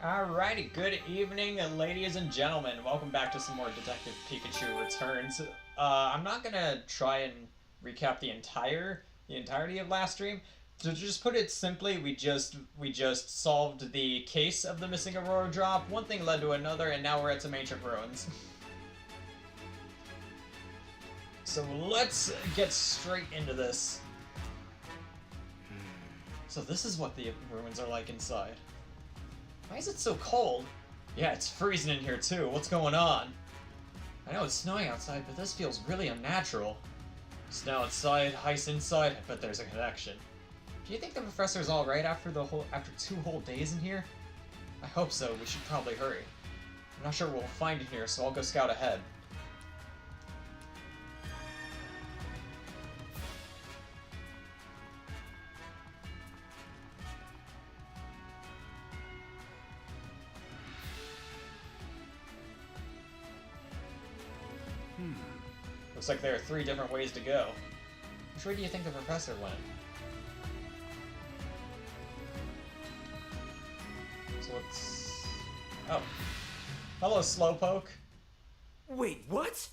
Alrighty, good evening, ladies and gentlemen. Welcome back to some more Detective Pikachu Returns. I'm not gonna try and recap the entirety of last stream. To just put it simply, we just solved the case of the missing Aurora drop. One thing led to another, and now we're at some ancient ruins. So let's get straight into this. So this is what the ruins are like inside. Why is it so cold? Yeah, it's freezing in here too. What's going on? I know it's snowing outside, but this feels really unnatural. Snow outside, ice inside. I bet there's a connection. Do you think the professor's alright after 2 whole days in here? I hope so. We should probably hurry. I'm not sure what we'll find in here, so I'll go scout ahead. Looks like there are 3 different ways to go. Which way do you think the professor went? So let's... Oh. Hello, Slowpoke. Wait, what?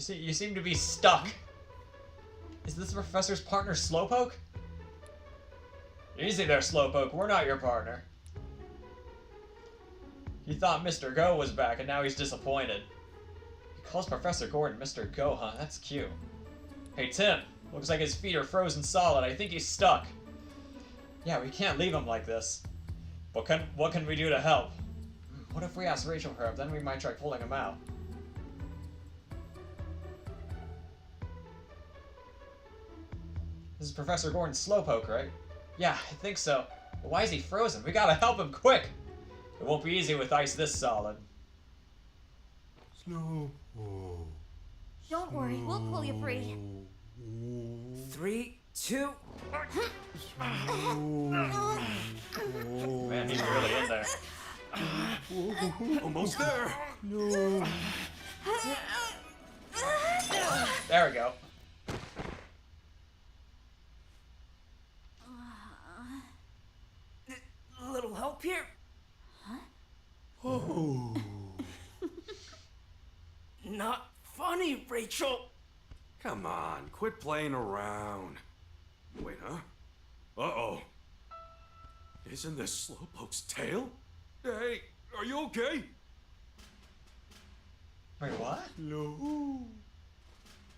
You seem to be stuck. Is this the professor's partner, Slowpoke? Easy there, Slowpoke. We're not your partner. He thought Mr. Go was back, and now he's disappointed. He calls Professor Gordon Mr. Go, huh? That's cute. Hey, Tim. Looks like his feet are frozen solid. I think he's stuck. Yeah, we can't leave him like this. What can we do to help? What if we ask Rachel for help? Then we might try pulling him out. This is Professor Gordon's Slowpoke, right? Yeah, I think so. But why is he frozen? We gotta help him quick! It won't be easy with ice this solid. Slowpoke. Don't worry, we'll pull you free. 3, 2. Man, he's really in there. Almost there. There we go. A little help here? Oh. Not funny, Rachel. Come on, quit playing around. Wait, huh? Uh-oh. Isn't this Slowpoke's tail? Hey, are you okay? Wait, what? No.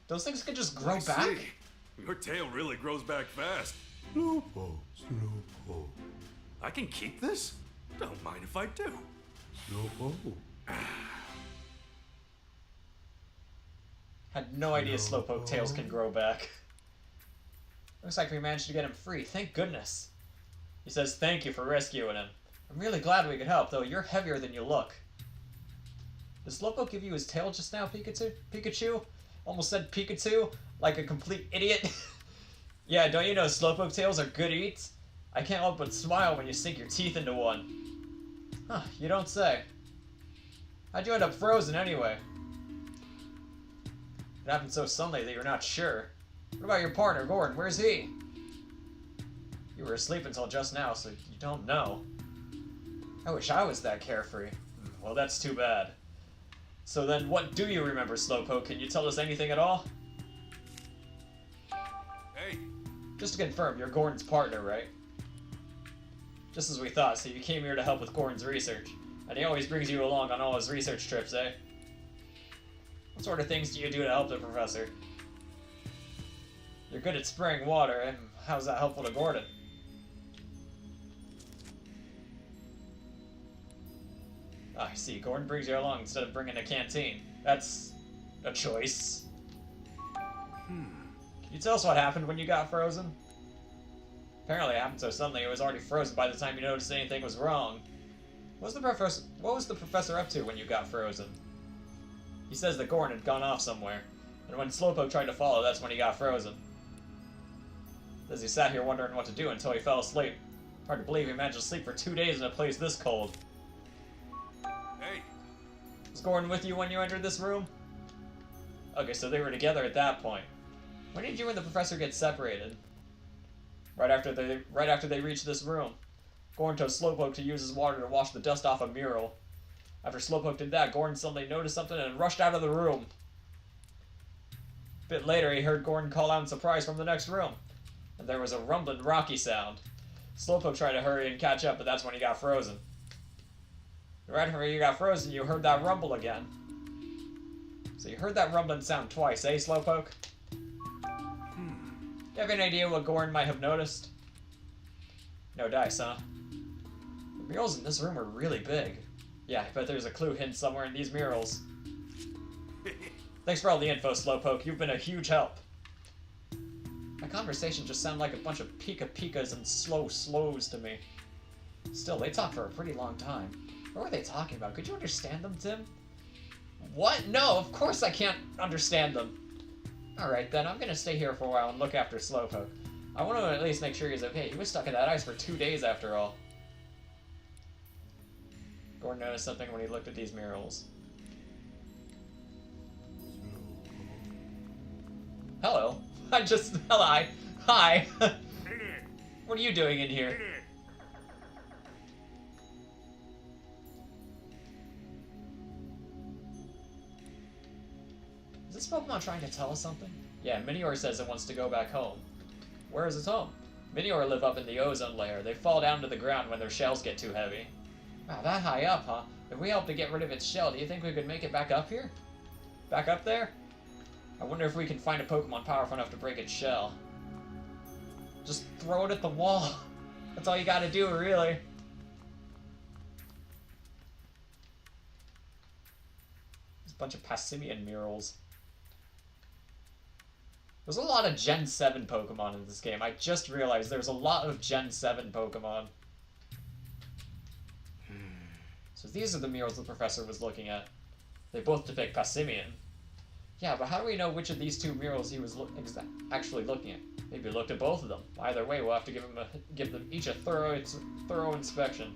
Those things can just grow I back? see. Your tail really grows back fast. Slowpoke, Slowpoke. I can keep this? Don't mind if I do. Slowpoke. Had no idea Slowpoke tails can grow back. Looks like we managed to get him free, thank goodness. He says thank you for rescuing him. I'm really glad we could help, though you're heavier than you look. Did Slowpoke give you his tail just now, Pikachu? Pikachu? Almost said Pikachu, like a complete idiot. Yeah, don't you know Slowpoke tails are good eats? I can't help but smile when you sink your teeth into one. Huh, you don't say. How'd you end up frozen anyway? It happened so suddenly that you're not sure. What about your partner, Gordon? Where's he? You were asleep until just now, so you don't know. I wish I was that carefree. Well, that's too bad. So then, what do you remember, Slowpoke? Can you tell us anything at all? Hey. Just to confirm, you're Gordon's partner, right? Just as we thought, so you came here to help with Gordon's research. And he always brings you along on all his research trips, eh? What sort of things do you do to help the professor? You're good at spraying water, and how's that helpful to Gordon? Ah, I see. Gordon brings you along instead of bringing a canteen. That's a choice. Can you tell us what happened when you got frozen? Apparently it happened so suddenly it was already frozen by the time you noticed anything was wrong. What was the professor up to when you got frozen? He says that Gordon had gone off somewhere, and when Slowpoke tried to follow, that's when he got frozen. As he sat here wondering what to do until he fell asleep. Hard to believe he managed to sleep for 2 days in a place this cold. Hey. Was Gordon with you when you entered this room? Okay, so they were together at that point. When did you and the professor get separated? Right after they reach this room, Gordon told Slowpoke to use his water to wash the dust off a mural. After Slowpoke did that, Gordon suddenly noticed something and rushed out of the room. A bit later, he heard Gordon call out in surprise from the next room, and there was a rumbling, rocky sound. Slowpoke tried to hurry and catch up, but that's when he got frozen. Right after you got frozen, you heard that rumble again. So you heard that rumbling sound twice, eh, Slowpoke? Do you have any idea what Gordon might have noticed? No dice, huh? The murals in this room are really big. Yeah, I bet there's a clue hidden somewhere in these murals. Thanks for all the info, Slowpoke. You've been a huge help. My conversation just sounded like a bunch of pika-pikas and slows to me. Still, they talked for a pretty long time. What were they talking about? Could you understand them, Tim? What? No, of course I can't understand them. Alright then, I'm gonna stay here for a while and look after Slowpoke. I want to at least make sure he's okay. He was stuck in that ice for 2 days after all. Gordon noticed something when he looked at these murals. Hello. Hi. What are you doing in here? Is this Pokemon trying to tell us something? Yeah, Minior says it wants to go back home. Where is its home? Minior live up in the ozone layer. They fall down to the ground when their shells get too heavy. Wow, that high up, huh? If we help to get rid of its shell, do you think we could make it back up here? Back up there? I wonder if we can find a Pokemon powerful enough to break its shell. Just throw it at the wall. That's all you gotta do, really. There's a bunch of Passimian murals. There's a lot of Gen 7 Pokemon in this game. I just realized there's a lot of Gen 7 Pokemon. So these are the murals the professor was looking at. They both depict Passimian. Yeah, but how do we know which of these two murals he was actually looking at? Maybe he looked at both of them. Either way, we'll have to give them each a thorough inspection.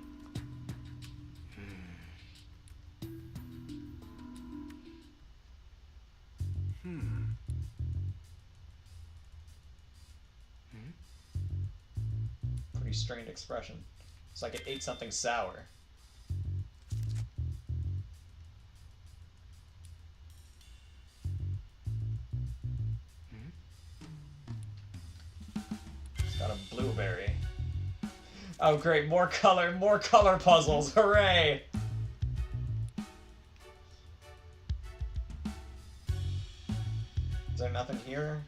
Pretty strained expression. It's like it ate something sour. Got a blueberry. Oh great, more color puzzles, hooray! Is there nothing here?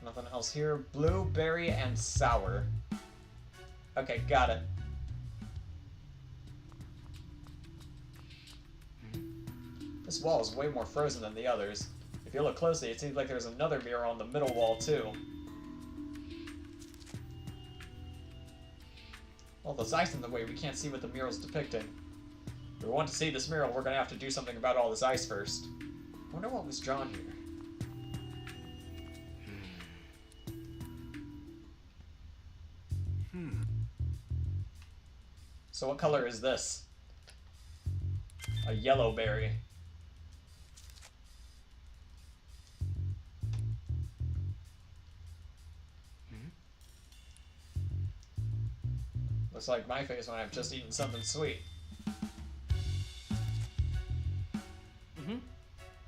Nothing else here? Blueberry and sour. Okay, got it. This wall is way more frozen than the others. If you look closely, it seems like there's another mirror on the middle wall too. Well, there's ice in the way, we can't see what the mural's depicting. If we want to see this mural, we're gonna have to do something about all this ice first. I wonder what was drawn here. So what color is this? A yellow berry. Looks like my face when I've just eaten something sweet.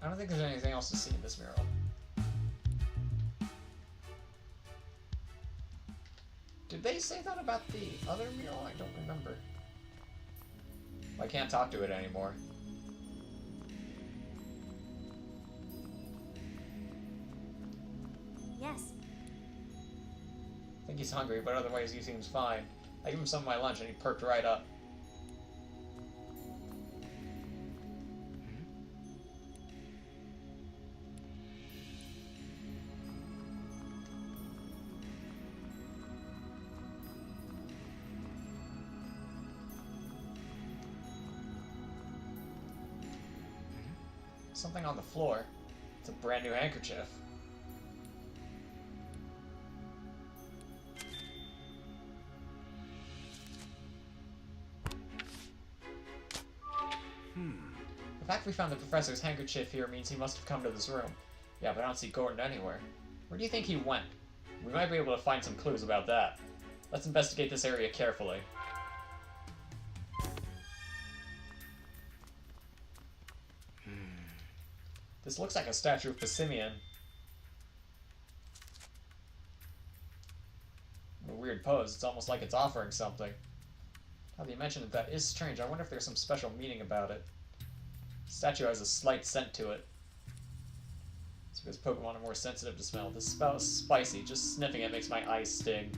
I don't think there's anything else to see in this mural. Did they say that about the other mural? I don't remember. I can't talk to it anymore. Yes. I think he's hungry, but otherwise he seems fine. I gave him some of my lunch and he perked right up. Something on the floor. It's a brand new handkerchief. The fact we found the professor's handkerchief here means he must have come to this room. Yeah, but I don't see Gordon anywhere. Where do you think he went? We might be able to find some clues about that. Let's investigate this area carefully. This looks like a statue of Passimian. A weird pose. It's almost like it's offering something. Now that you mention it, that is strange. I wonder if there's some special meaning about it. The statue has a slight scent to it. It's because Pokemon are more sensitive to smell. This smell is spicy. Just sniffing it makes my eyes sting.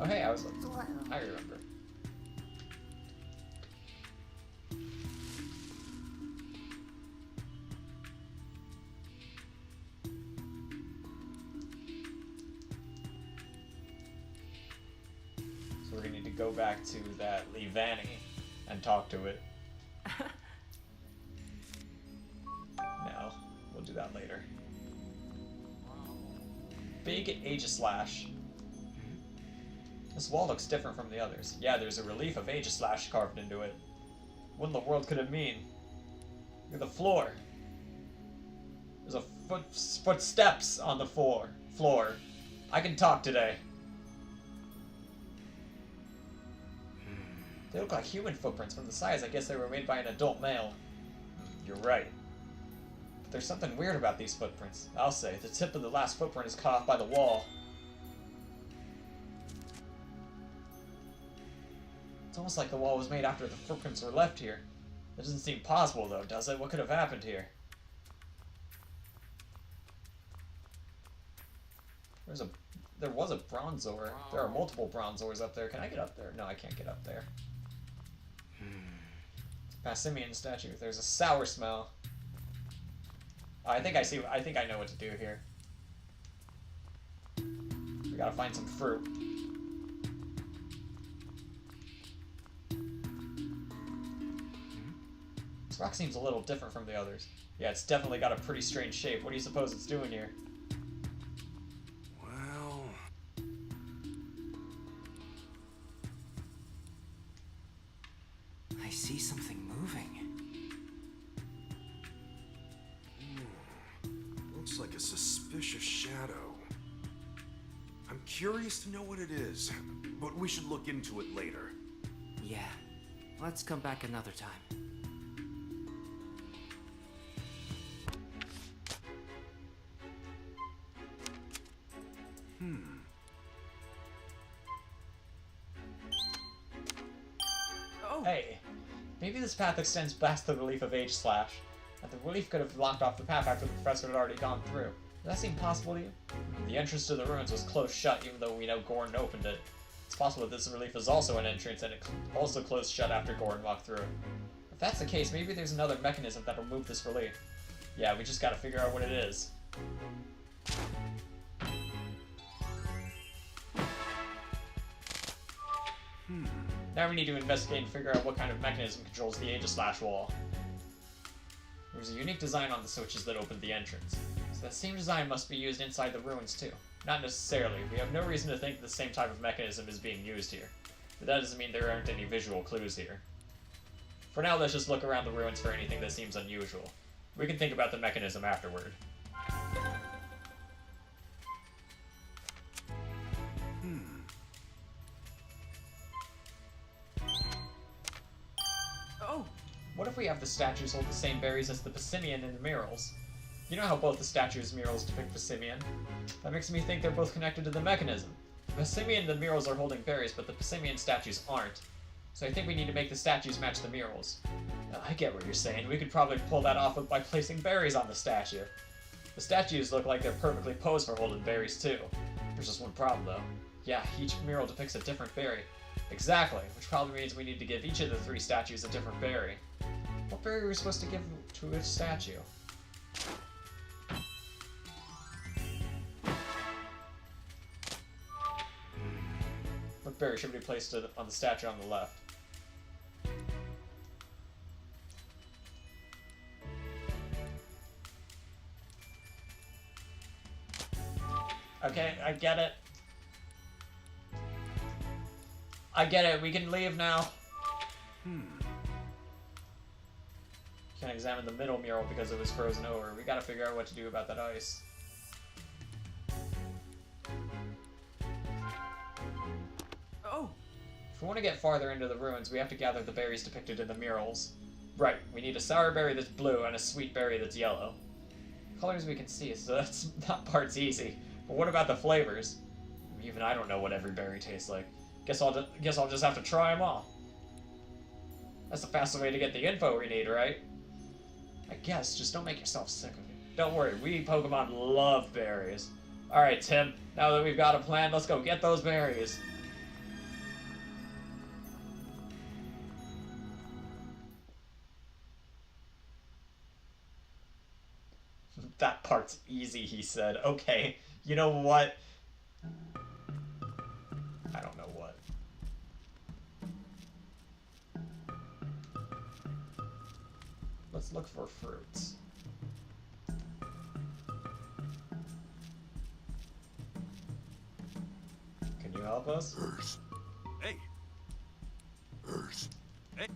Oh hey, I remember. So we're gonna need to go back to that Levani and talk to it. No, we'll do that later. Big Aegislash. This wall looks different from the others. Yeah, there's a relief of Aegislash carved into it. What in the world could it mean? Look at the floor. There's a footsteps on the floor. I can talk today. They look like human footprints from the size. I guess they were made by an adult male. You're right. But there's something weird about these footprints. I'll say, the tip of the last footprint is cut off by the wall. It's almost like the wall was made after the footprints were left here. That doesn't seem possible, though, does it? What could have happened here? There was a Bronzor. There are multiple Bronzors up there. Can I get up there? No, I can't get up there. Passimian statue. There's a sour smell. I think I know what to do here. We gotta find some fruit. This rock seems a little different from the others. Yeah, it's definitely got a pretty strange shape. What do you suppose it's doing here? Well... I see something moving. Looks like a suspicious shadow. I'm curious to know what it is, but we should look into it later. Yeah. Let's come back another time. Oh. Hey, maybe this path extends past the relief of Aegislash. That the relief could have blocked off the path after the professor had already gone through. Does that seem possible to you? The entrance to the ruins was closed shut, even though we know Goron opened it. It's possible that this relief is also an entrance, and it also closed shut after Goron walked through it. If that's the case, maybe there's another mechanism that'll move this relief. Yeah, we just gotta figure out what it is. Now we need to investigate and figure out what kind of mechanism controls the Aegislash wall. There was a unique design on the switches that opened the entrance. So that same design must be used inside the ruins too. Not necessarily. We have no reason to think the same type of mechanism is being used here. But that doesn't mean there aren't any visual clues here. For now, let's just look around the ruins for anything that seems unusual. We can think about the mechanism afterward. Oh. What if we have the statues hold the same berries as the Passimian and the murals? You know how both the statues' murals depict Passimian? That makes me think they're both connected to the mechanism. The Passimian and the murals are holding berries, but the Passimian statues aren't. So I think we need to make the statues match the murals. I get what you're saying. We could probably pull that off by placing berries on the statue. The statues look like they're perfectly posed for holding berries too. There's just one problem though. Yeah, each mural depicts a different berry. Exactly, which probably means we need to give each of the three statues a different berry. What berry are we supposed to give to each statue? What berry should be placed on the statue on the left? Okay, I get it. I get it. We can leave now. Can't examine the middle mural because it was frozen over. We gotta figure out what to do about that ice. Oh, If we want to get farther into the ruins, we have to gather the berries depicted in the murals. Right, we need a sour berry that's blue and a sweet berry that's yellow. Colors we can see, so that part's easy. But what about the flavors? Even I don't know what every berry tastes like. Guess I'll just have to try them all. That's the fastest way to get the info we need, right? I guess, just don't make yourself sick of it. Don't worry, we Pokemon love berries. Alright, Tim, now that we've got a plan, let's go get those berries. That part's easy, he said. Okay, you know what? I don't know what. Let's look for fruits. Can you help us? Hey. Hey.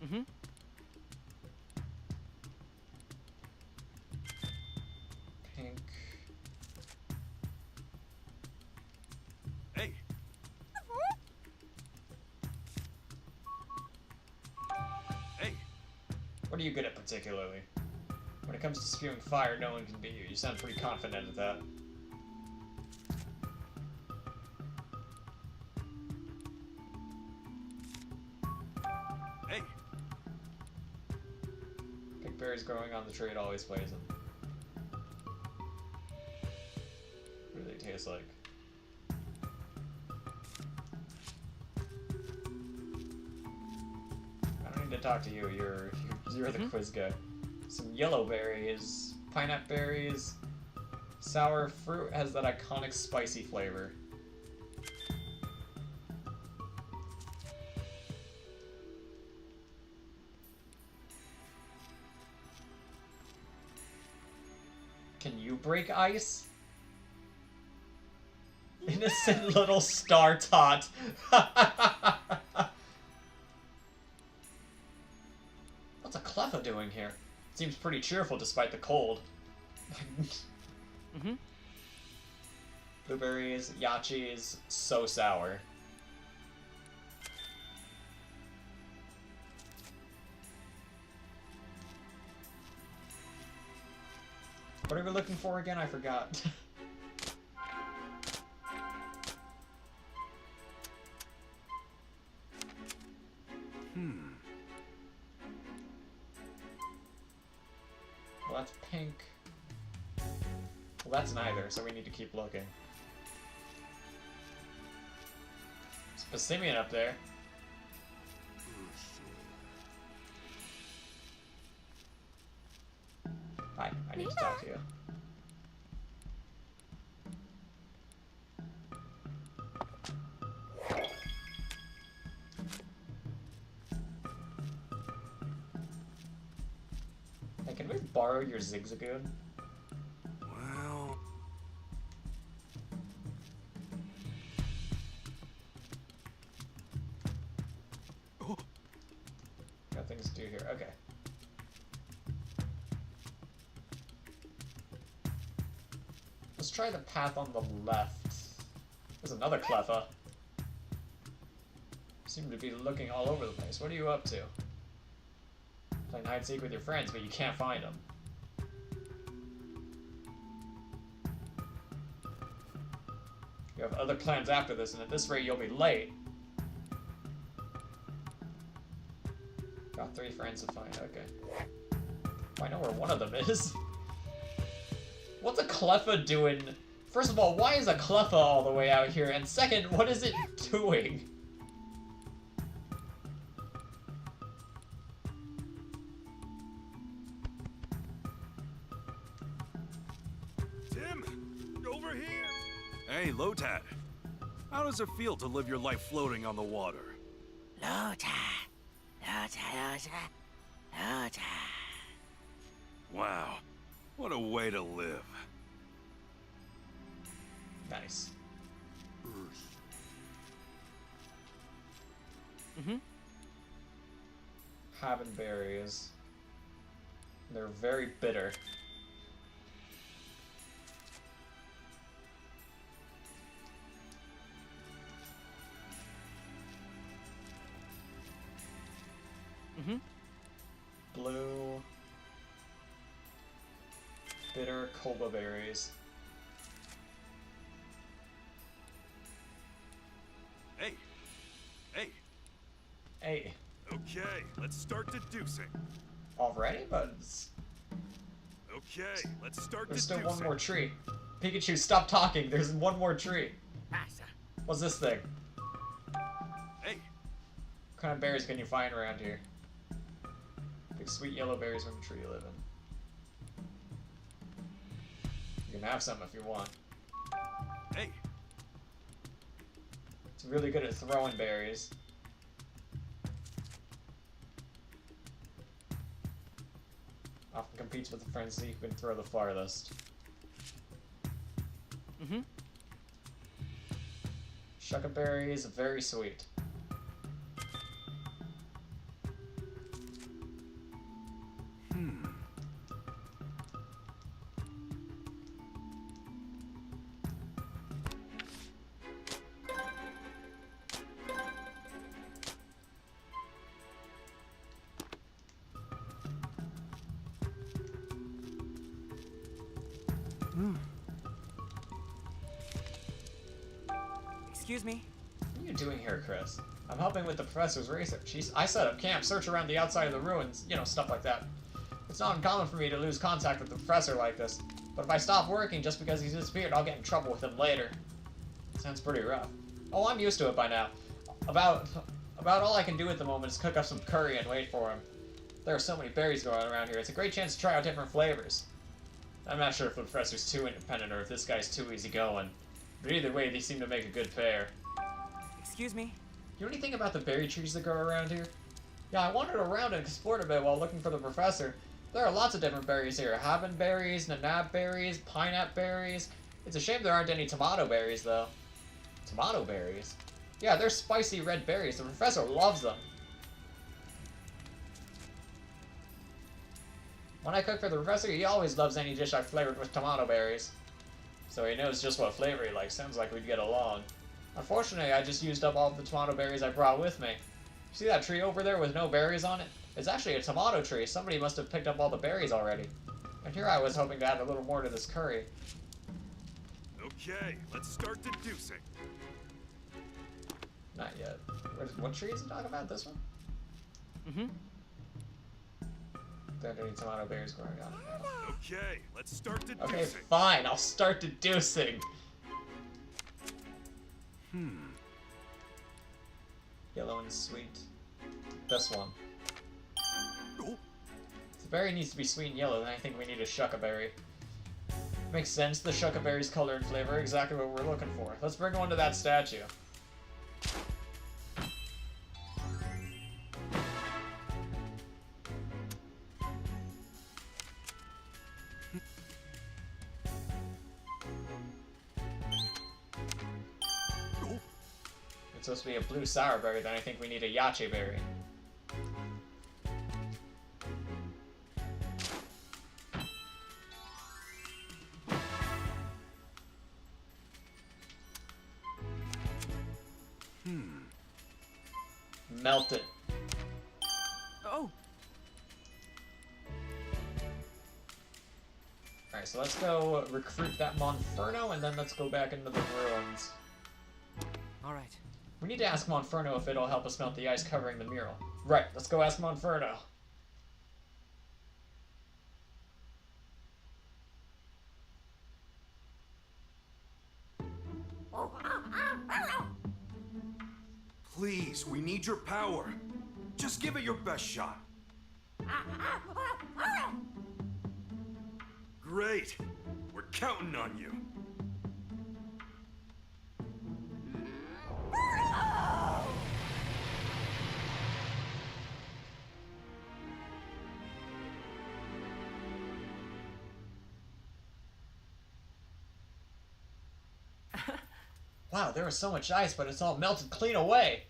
mm-hmm. Pink. Hey. Hey. What are you good at particularly? When it comes to spewing fire, no one can beat you. You sound pretty confident at that. Hey. Pick berries growing on the tree, it always plays them. What do they taste like? I don't need to talk to you. You're the quiz guy. Some yellow berries, pineapple berries, sour fruit has that iconic spicy flavor. Can you break ice? Innocent little star tot. What's a Cleffa doing here? Seems pretty cheerful despite the cold. Mm-hmm. Blueberries, yachis, so sour. What are we looking for again? I forgot. Well, that's pink. Well, that's neither, so we need to keep looking. Specimian up there. Hi, I need to talk to you. Hey, can we borrow your Zigzagoon? Well. Oh. Got things to do here. Okay. Let's try the path on the left. There's another Cleffa. Seem to be looking all over the place. What are you up to? Playing hide and seek with your friends, but you can't find them. You have other plans after this, and at this rate you'll be late. Got 3 friends to find, okay. I know where one of them is. What's a Cleffa doing? First of all, why is a Cleffa all the way out here? And second, what is it doing? Tim, over here. Hey, Lotad. How does it feel to live your life floating on the water? Lota. Wow. What a way to live. Nice. Mm-hmm. Having berries. They're very bitter. Mm-hmm. Blue. Bitter coba berries. Hey. Hey. Hey. Okay, let's start deducing. Already? But it's... Okay, let's start There's deducing. still one more tree. Pikachu, stop talking. There's one more tree. Passa. What's this thing? Hey. What kind of berries can you find around here? Big sweet yellow berries from the tree you live in. You can have some if you want. Hey. It's really good at throwing berries. Often competes with the friends who can throw the farthest. Mm-hmm. Shucka berries, very sweet. Excuse me. What are you doing here, Chris? I'm helping with the professor's research. I set up camp, search around the outside of the ruins, you know, stuff like that. It's not uncommon for me to lose contact with the professor like this, but if I stop working just because he's disappeared, I'll get in trouble with him later. Sounds pretty rough. Oh, I'm used to it by now. About all I can do at the moment is cook up some curry and wait for him. There are so many berries going around here, it's a great chance to try out different flavors. I'm not sure if the professor's too independent or if this guy's too easygoing, but either way, they seem to make a good pair. Excuse me. You know anything about the berry trees that grow around here? Yeah, I wandered around and explored a bit while looking for the professor. There are lots of different berries here. Haven berries, nanab berries, pineapple berries. It's a shame there aren't any tomato berries, though. Tomato berries? Yeah, they're spicy red berries. The professor loves them. When I cook for the professor, he always loves any dish I've flavored with tomato berries. So he knows just what flavor he likes. Sounds like we'd get along. Unfortunately, I just used up all of the tomato berries I brought with me. See that tree over there with no berries on it? It's actually a tomato tree. Somebody must have picked up all the berries already. And here I was hoping to add a little more to this curry. Okay, let's start deducing. Not yet. What tree is he talking about? This one? Mm-hmm. There aren't any tomato berries growing on it now. Okay, let's start deducing. Okay, fine. I'll start deducing. Yellow and sweet. This one. Oh. If the berry needs to be sweet and yellow, then I think we need a shucka berry. Makes sense. The shucka berry's color and flavor are exactly what we're looking for. Let's bring one to that statue. It's supposed to be a blue sour berry, then I think we need a yache berry. Melt it. Oh. Alright, so let's go recruit that Monferno, and then let's go back into the ruins. All right. We need to ask Monferno if it'll help us melt the ice covering the mural. Right, let's go ask Monferno. Please, we need your power. Just give it your best shot. Great. We're counting on you. Wow, there was so much ice, but it's all melted clean away.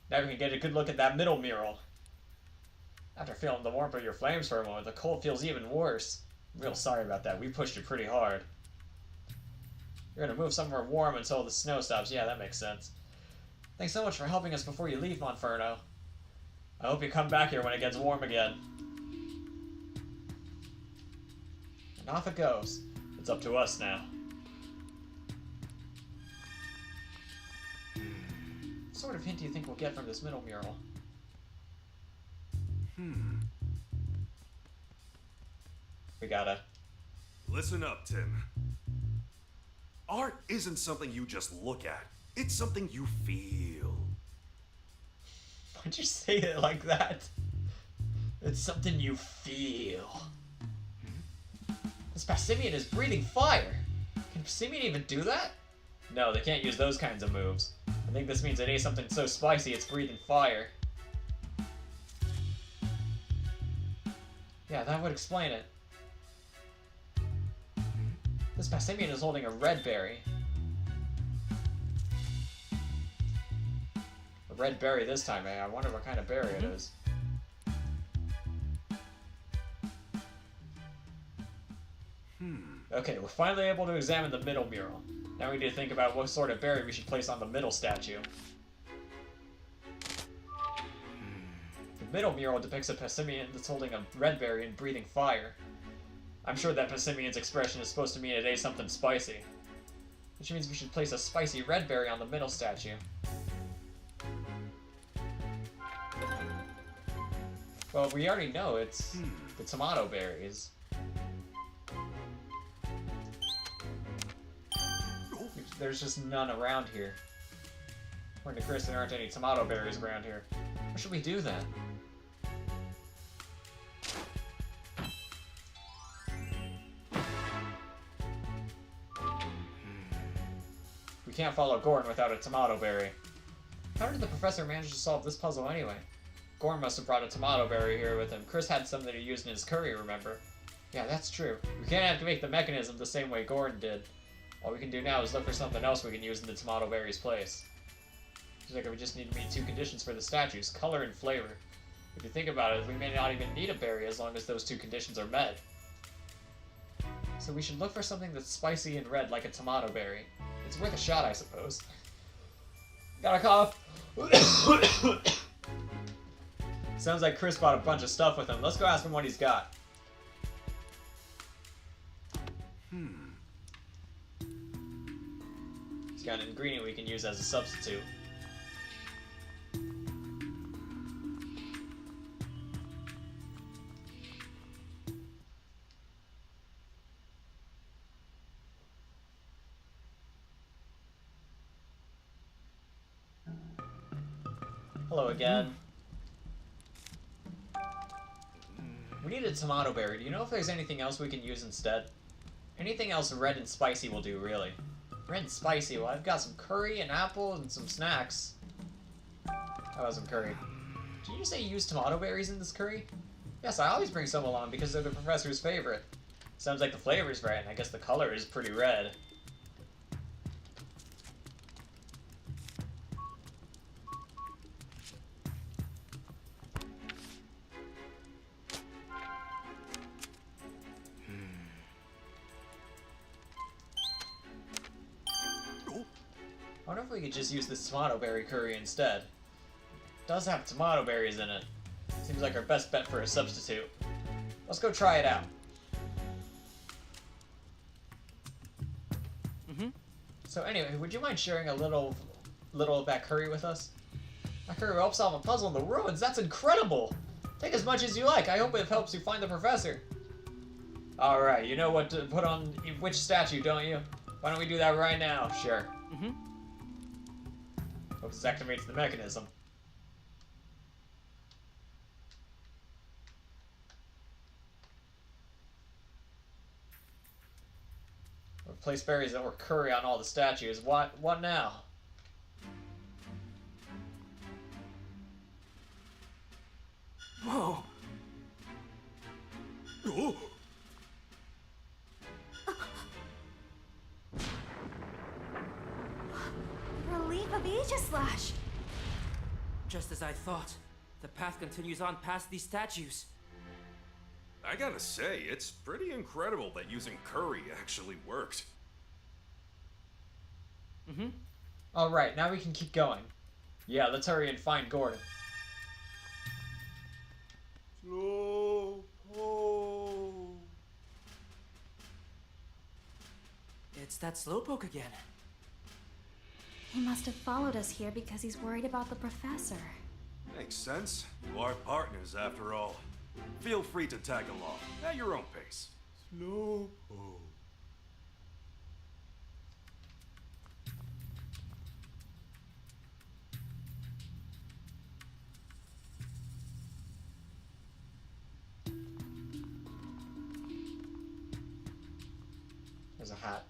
Now we can get a good look at that middle mural. After feeling the warmth of your flames for a moment, the cold feels even worse. I'm real sorry about that. We pushed you pretty hard. You're gonna move somewhere warm until the snow stops. Yeah, that makes sense. Thanks so much for helping us before you leave, Monferno. I hope you come back here when it gets warm again. And off it goes. It's up to us now. What sort of hint do you think we'll get from this middle mural? We gotta... Listen up, Tim. Art isn't something you just look at. It's something you feel. Why'd you say it like that? It's something you feel. This Passimian is breathing fire. Can Passimian even do that? No, they can't use those kinds of moves. I think this means it ate something so spicy it's breathing fire. Yeah, that would explain it. This Passimian is holding a red berry. A red berry this time, eh? I wonder what kind of berry it is. Okay, we're finally able to examine the middle mural. Now we need to think about what sort of berry we should place on the middle statue. The middle mural depicts a Passimian that's holding a red berry and breathing fire. I'm sure that Passimian's expression is supposed to mean it ate something spicy. Which means we should place a spicy red berry on the middle statue. Well, we already know it's the tomato berries. There's just none around here. According to Chris, there aren't any tomato berries around here. What should we do then? We can't follow Gordon without a tomato berry. How did the professor manage to solve this puzzle anyway? Gordon must have brought a tomato berry here with him. Chris had something he used in his curry, remember? Yeah, that's true. We can't activate the mechanism the same way Gordon did. All we can do now is look for something else we can use in the tomato berry's place. Seems like we just need to meet two conditions for the statues, color and flavor. If you think about it, we may not even need a berry as long as those two conditions are met. So we should look for something that's spicy and red like a tomato berry. It's worth a shot, I suppose. Got a cough. Sounds like Chris bought a bunch of stuff with him. Let's go ask him what he's got. He's got an ingredient we can use as a substitute. Hello again. We need a tomato berry. Do you know if there's anything else we can use instead? Anything else red and spicy will do, really. Red and spicy? Well, I've got some curry, an apple, and some snacks. How about some curry? Did you say you use tomato berries in this curry? Yes, I always bring some along because they're the professor's favorite. Sounds like the flavor's right, and I guess the color is pretty red. I wonder if we could just use this tomato berry curry instead. It does have tomato berries in it. Seems like our best bet for a substitute. Let's go try it out. So anyway, would you mind sharing a little of that curry with us? That curry will help solve a puzzle in the ruins. That's incredible! Take as much as you like. I hope it helps you find the professor. Alright, you know what to put on which statue, don't you? Why don't we do that right now? Sure. Hope this activates the mechanism. Place berries that were curry on all the statues. What now? Whoa. Oh. as I thought. The path continues on past these statues. I gotta say, it's pretty incredible that using curry actually worked. Mm-hmm. Alright, now we can keep going. Yeah, let's hurry and find Gordon. Slowpoke. It's that slowpoke again. He must have followed us here because he's worried about the professor. Makes sense. You are partners after all. Feel free to tag along at your own pace. Slowpoke. There's a hat.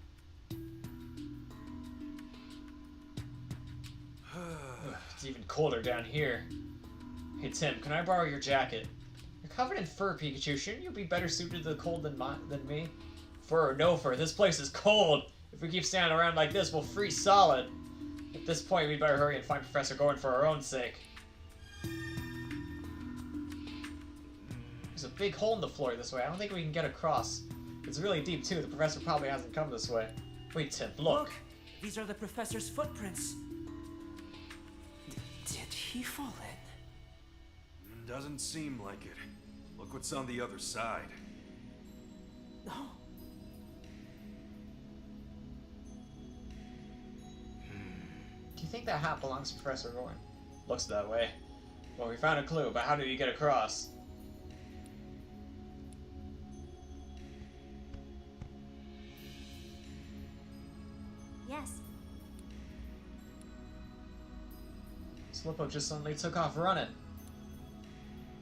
Ugh, it's even colder down here. Hey Tim, can I borrow your jacket? You're covered in fur, Pikachu. Shouldn't you be better suited to the cold than me? Fur or no fur, this place is cold. If we keep standing around like this, we'll freeze solid. At this point, we'd better hurry and find Professor Gordon for our own sake. There's a big hole in the floor this way. I don't think we can get across. It's really deep too. The professor probably hasn't come this way. Wait, Tim, look. These are the professor's footprints. Did he fall in? Doesn't seem like it. Look what's on the other side. Oh. Do you think that hat belongs to Professor Gordon? Looks that way. Well, we found a clue, but how did he get across? Yes. Slowpoke just suddenly took off running.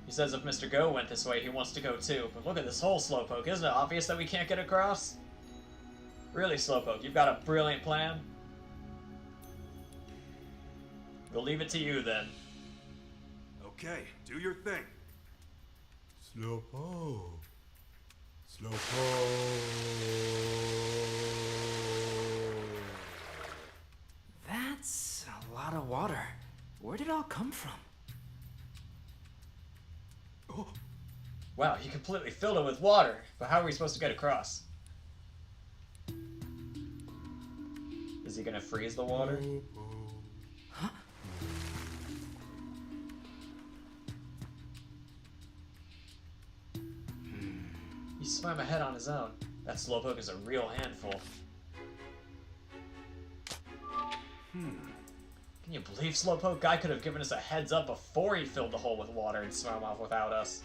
He says if Mr. Go went this way, he wants to go too. But look at this hole, Slowpoke. Isn't it obvious that we can't get across? Really, Slowpoke, you've got a brilliant plan? We'll leave it to you then. Okay, do your thing. Slowpoke. Slowpoke. That's a lot of water. Where did it all come from? Oh, Wow, he completely filled it with water. But how are we supposed to get across? Is he gonna freeze the water? Huh? He swam ahead on his own. That Slowpoke is a real handful. Can you believe Slowpoke? Guy could have given us a heads up before he filled the hole with water and swam off without us.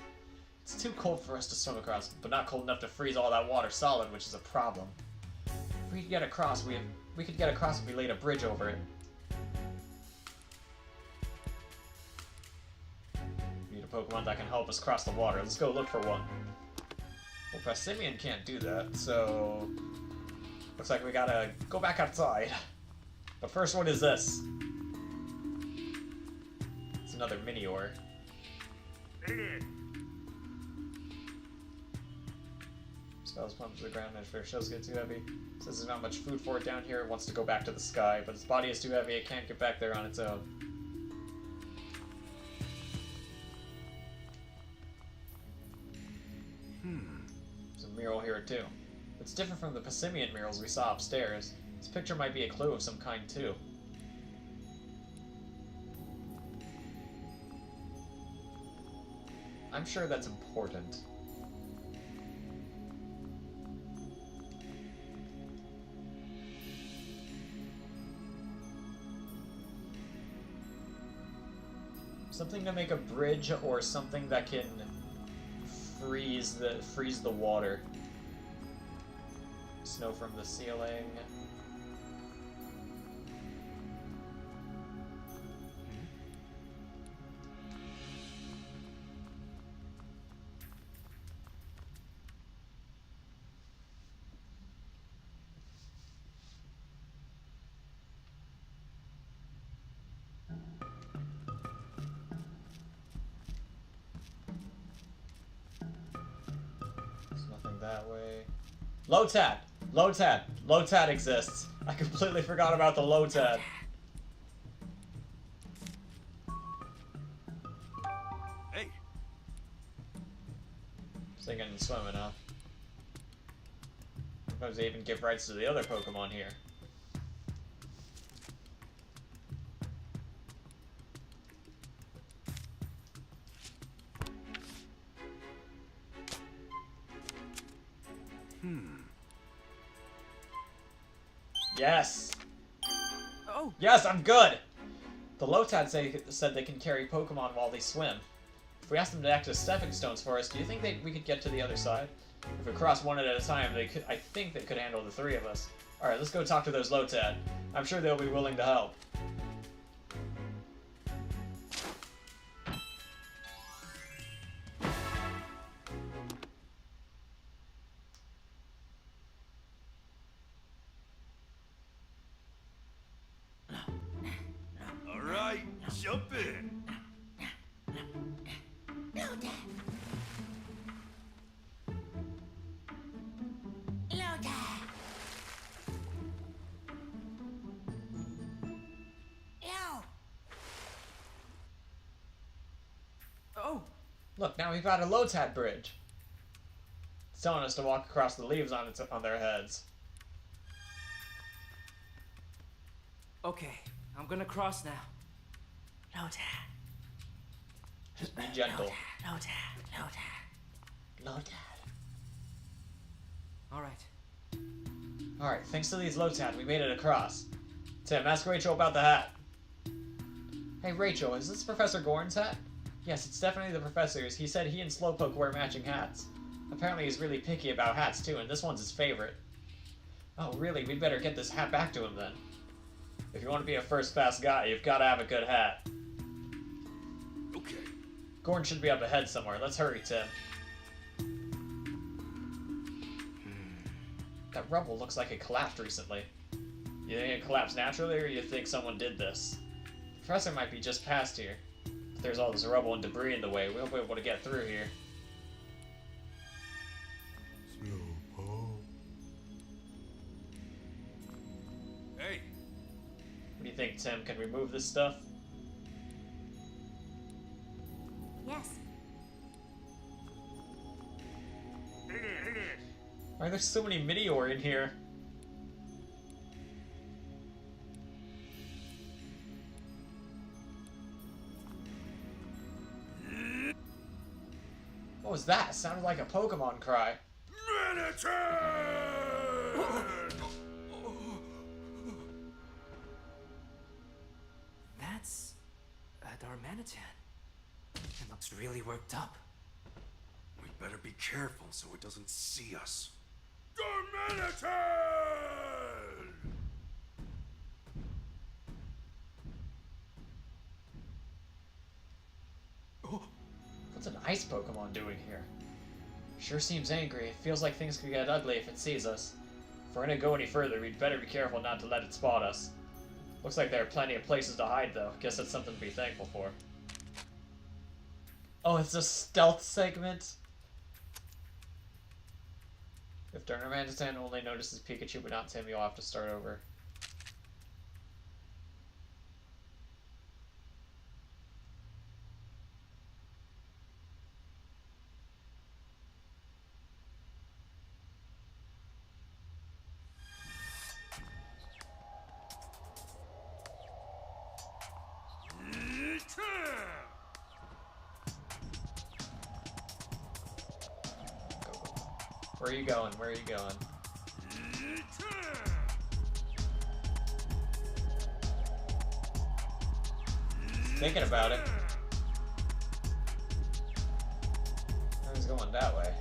It's too cold for us to swim across, but not cold enough to freeze all that water solid, which is a problem. If we could get across, we could get across if we laid a bridge over it. We need a Pokemon that can help us cross the water. Let's go look for one. Well, Passimian can't do that, so looks like we gotta go back outside. But first, what is this? It's another Minior. Spells plummet to the ground and if their shells get too heavy. Since there's not much food for it down here, it wants to go back to the sky, but its body is too heavy, it can't get back there on its own. There's a mural here too. It's different from the Passimian murals we saw upstairs. This picture might be a clue of some kind too. I'm sure that's important. Something to make a bridge or something that can freeze the water. Snow from the ceiling. That way. Lotad! Lotad! Lotad exists. I completely forgot about the Lotad. Singing and swimming, huh? Sometimes they even give rights to the other Pokemon here. Yes! Oh! Yes, I'm good! The Lotad said they can carry Pokemon while they swim. If we asked them to act as stepping stones for us, do you think we could get to the other side? If we cross one at a time, I think they could handle the three of us. Alright, let's go talk to those Lotad. I'm sure they'll be willing to help. Alright, jump in. Oh! Look, now we've got a Lotad bridge. It's telling us to walk across the leaves on their heads. Okay, I'm gonna cross now. Lotad. Just be gentle. Lotad. Alright. Alright, thanks to these Lotad, we made it across. Tim, ask Rachel about the hat. Hey Rachel, is this Professor Gorn's hat? Yes, it's definitely the professor's. He said he and Slowpoke wear matching hats. Apparently he's really picky about hats too, and this one's his favorite. Oh really, we'd better get this hat back to him then. If you want to be a first-class guy, you've got to have a good hat. Okay. Gorn should be up ahead somewhere. Let's hurry, Tim. That rubble looks like it collapsed recently. You think it collapsed naturally, or you think someone did this? The professor might be just past here. If there's all this rubble and debris in the way, we won't be able to get through here. Hey, What do you think, Tim? Can we move this stuff? Yes. Why are there so many Meteor in here? What was that? It sounded like a Pokemon cry. That's a Darmanitan. It looks really worked up. we better be careful so it doesn't see us. Darmanitan! What's an ice Pokemon doing here? Sure seems angry. It feels like things could get ugly if it sees us. If we're gonna go any further, we'd better be careful not to let it spot us. Looks like there are plenty of places to hide, though. Guess that's something to be thankful for. Oh, it's a stealth segment? If Darmanitan only notices Pikachu but not Tim, you'll have to start over. Where are you going? Where are you going? Thinking about it. I was going that way.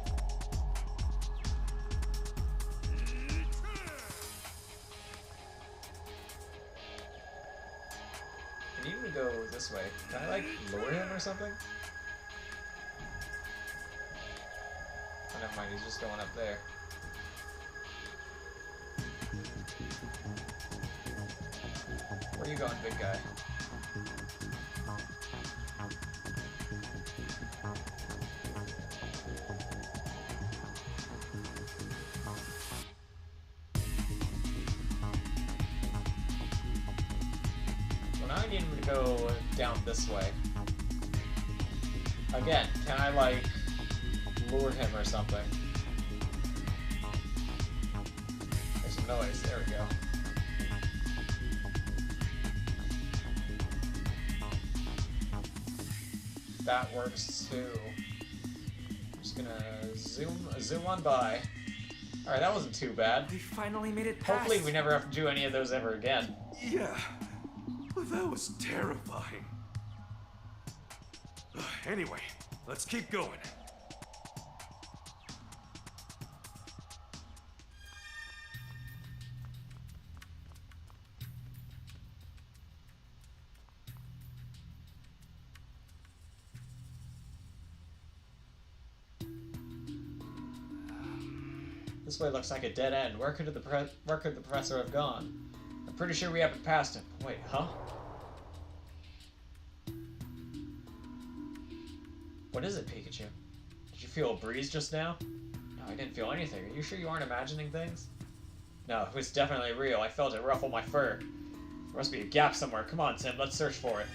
Can you even go this way? Can I, like, lure him or something? Oh, never mind, he's just going up there. Where are you going, big guy? Well, now I need him to go down this way. Again, can I, like, lure him or something. Make some noise. There we go. That works too. Just gonna zoom on by. Alright, that wasn't too bad. We finally made it past. Hopefully we never have to do any of those ever again. Yeah, but that was terrifying. Anyway, let's keep going. This way looks like a dead end. Where could the professor have gone? I'm pretty sure we haven't passed him. Wait, huh? What is it, Pikachu? Did you feel a breeze just now? No, I didn't feel anything. Are you sure you aren't imagining things? No, it was definitely real. I felt it ruffle my fur. There must be a gap somewhere. Come on, Tim. Let's search for it.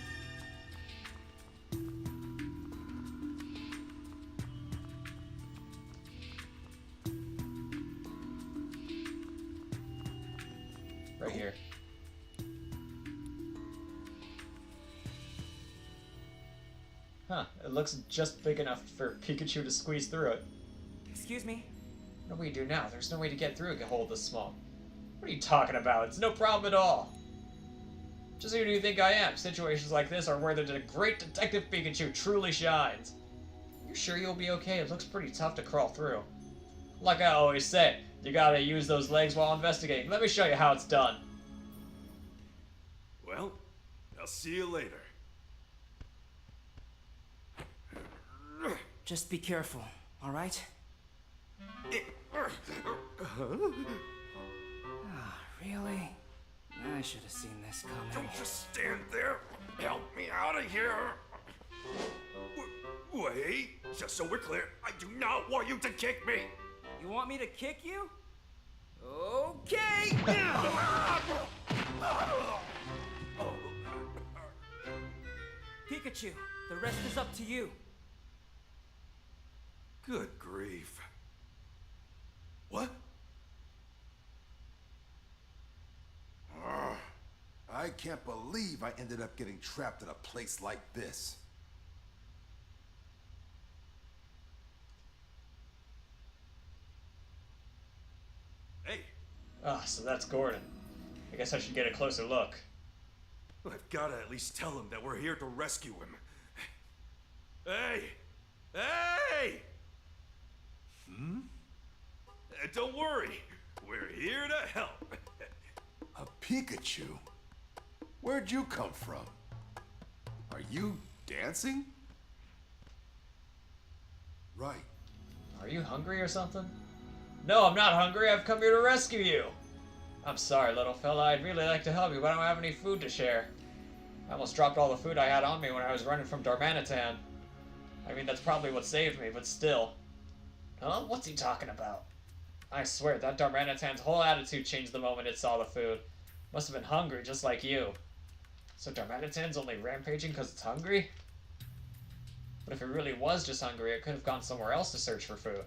Right here. Huh, it looks just big enough for Pikachu to squeeze through it. Excuse me? What do we do now? There's no way to get through a hole this small. What are you talking about? It's no problem at all. Just who do you think I am? Situations like this are where the great Detective Pikachu truly shines. You sure you'll be okay? It looks pretty tough to crawl through. Like I always say, you gotta use those legs while investigating. Let me show you how it's done. Well, I'll see you later. Just be careful, alright? Really? I should have seen this coming. Don't just stand there. Help me out of here. Wait, just so we're clear, I do not want you to kick me. You want me to kick you? Okay! Pikachu, the rest is up to you. Good grief. What? I can't believe I ended up getting trapped in a place like this. Hey, Ah, so that's Gordon. I guess I should get a closer look. I've gotta at least tell him that we're here to rescue him. Hey! Hey! Don't worry, we're here to help. A Pikachu? Where'd you come from? Are you dancing? Right. Are you hungry or something? No, I'm not hungry. I've come here to rescue you. I'm sorry, little fella. I'd really like to help you, but I don't have any food to share. I almost dropped all the food I had on me when I was running from Darmanitan. I mean, that's probably what saved me, but still. Huh? What's he talking about? I swear, that Darmanitan's whole attitude changed the moment it saw the food. Must have been hungry, just like you. So Darmanitan's only rampaging because it's hungry? But if it really was just hungry, it could have gone somewhere else to search for food.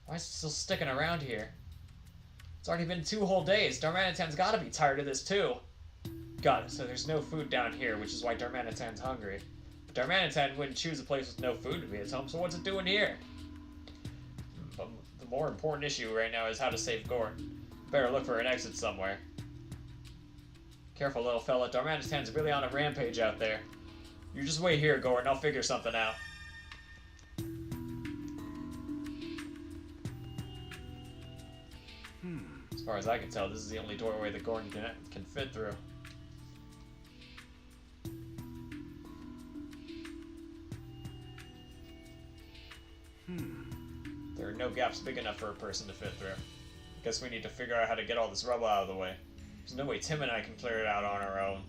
Why is it still sticking around here? It's already been 2 whole days. Darmanitan's gotta be tired of this too. Got it, so there's no food down here, which is why Darmanitan's hungry. But Darmanitan wouldn't choose a place with no food to be its home, so what's it doing here? But the more important issue right now is how to save Gordon. Better look for an exit somewhere. Careful, little fella. Darmanitan's really on a rampage out there. You just wait here, Gordon. I'll figure something out. As far as I can tell, this is the only doorway that Gordon can fit through. There are no gaps big enough for a person to fit through. Guess we need to figure out how to get all this rubble out of the way. There's no way Tim and I can clear it out on our own.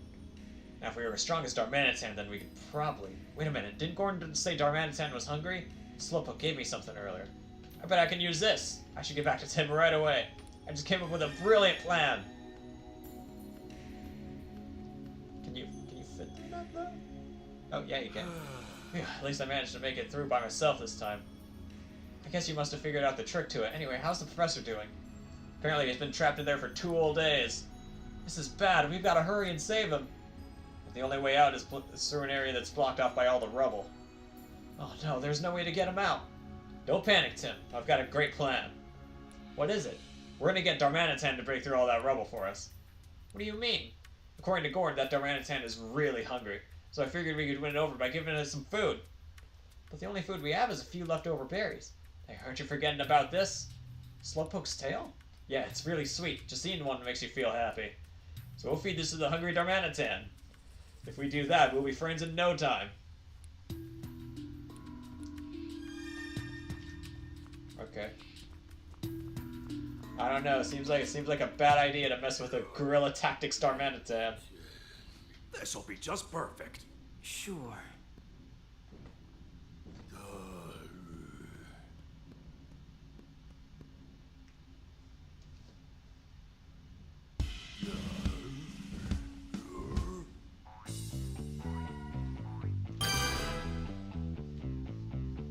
Now, if we were as strong as Darmanitan, then we could probably... Wait a minute, didn't Gordon say Darmanitan was hungry? Slowpoke gave me something earlier. I bet I can use this. I should get back to Tim right away. I just came up with a brilliant plan. Can you fit through that though? Oh yeah, you can. Phew, at least I managed to make it through by myself this time. I guess you must have figured out the trick to it. Anyway, how's the professor doing? Apparently he's been trapped in there for 2 whole days. This is bad. We've got to hurry and save him. But the only way out is through an area that's blocked off by all the rubble. Oh no, there's no way to get him out. Don't panic, Tim. I've got a great plan. What is it? We're gonna get Darmanitan to break through all that rubble for us. What do you mean? According to Gordon, that Darmanitan is really hungry, so I figured we could win it over by giving it some food. But the only food we have is a few leftover berries. Hey, aren't you forgetting about this? Slowpoke's tail? Yeah, it's really sweet. Just eating one makes you feel happy. So we'll feed this to the hungry Darmanitan. If we do that, we'll be friends in no time. Okay. I don't know. It seems like a bad idea to mess with a Guerrilla Tactics Darmanitan. This'll be just perfect. Sure.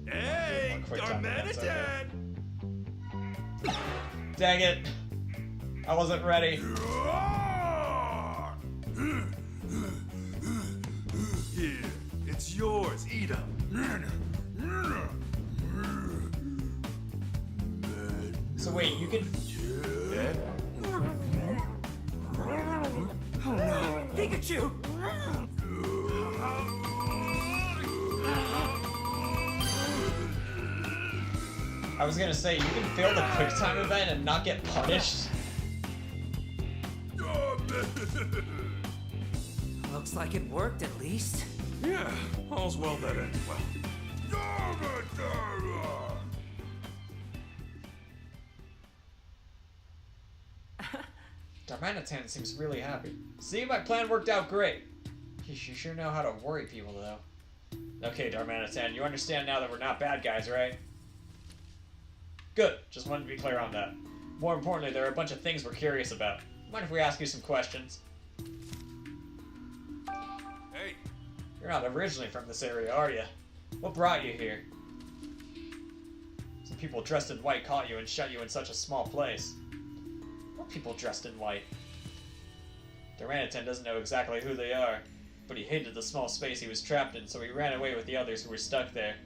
Hey, Quick time defense, Darmanitan! Dang it! I wasn't ready. Here, it's yours. Eat up. So wait, you can... Oh no, Pikachu! I was gonna say, you can fail the quick time event and not get punished. Looks like it worked at least. Yeah, all's well that ends well. Darmanitan seems really happy. See, my plan worked out great. You sure know how to worry people, though. Okay, Darmanitan, you understand now that we're not bad guys, right? Good. Just wanted to be clear on that. More importantly, there are a bunch of things we're curious about. Mind if we ask you some questions? Hey, You're not originally from this area, are you? What brought you here? Some people dressed in white caught you and shut you in such a small place. What people dressed in white? Darmanitan doesn't know exactly who they are, but he hated the small space he was trapped in, so he ran away with the others who were stuck there.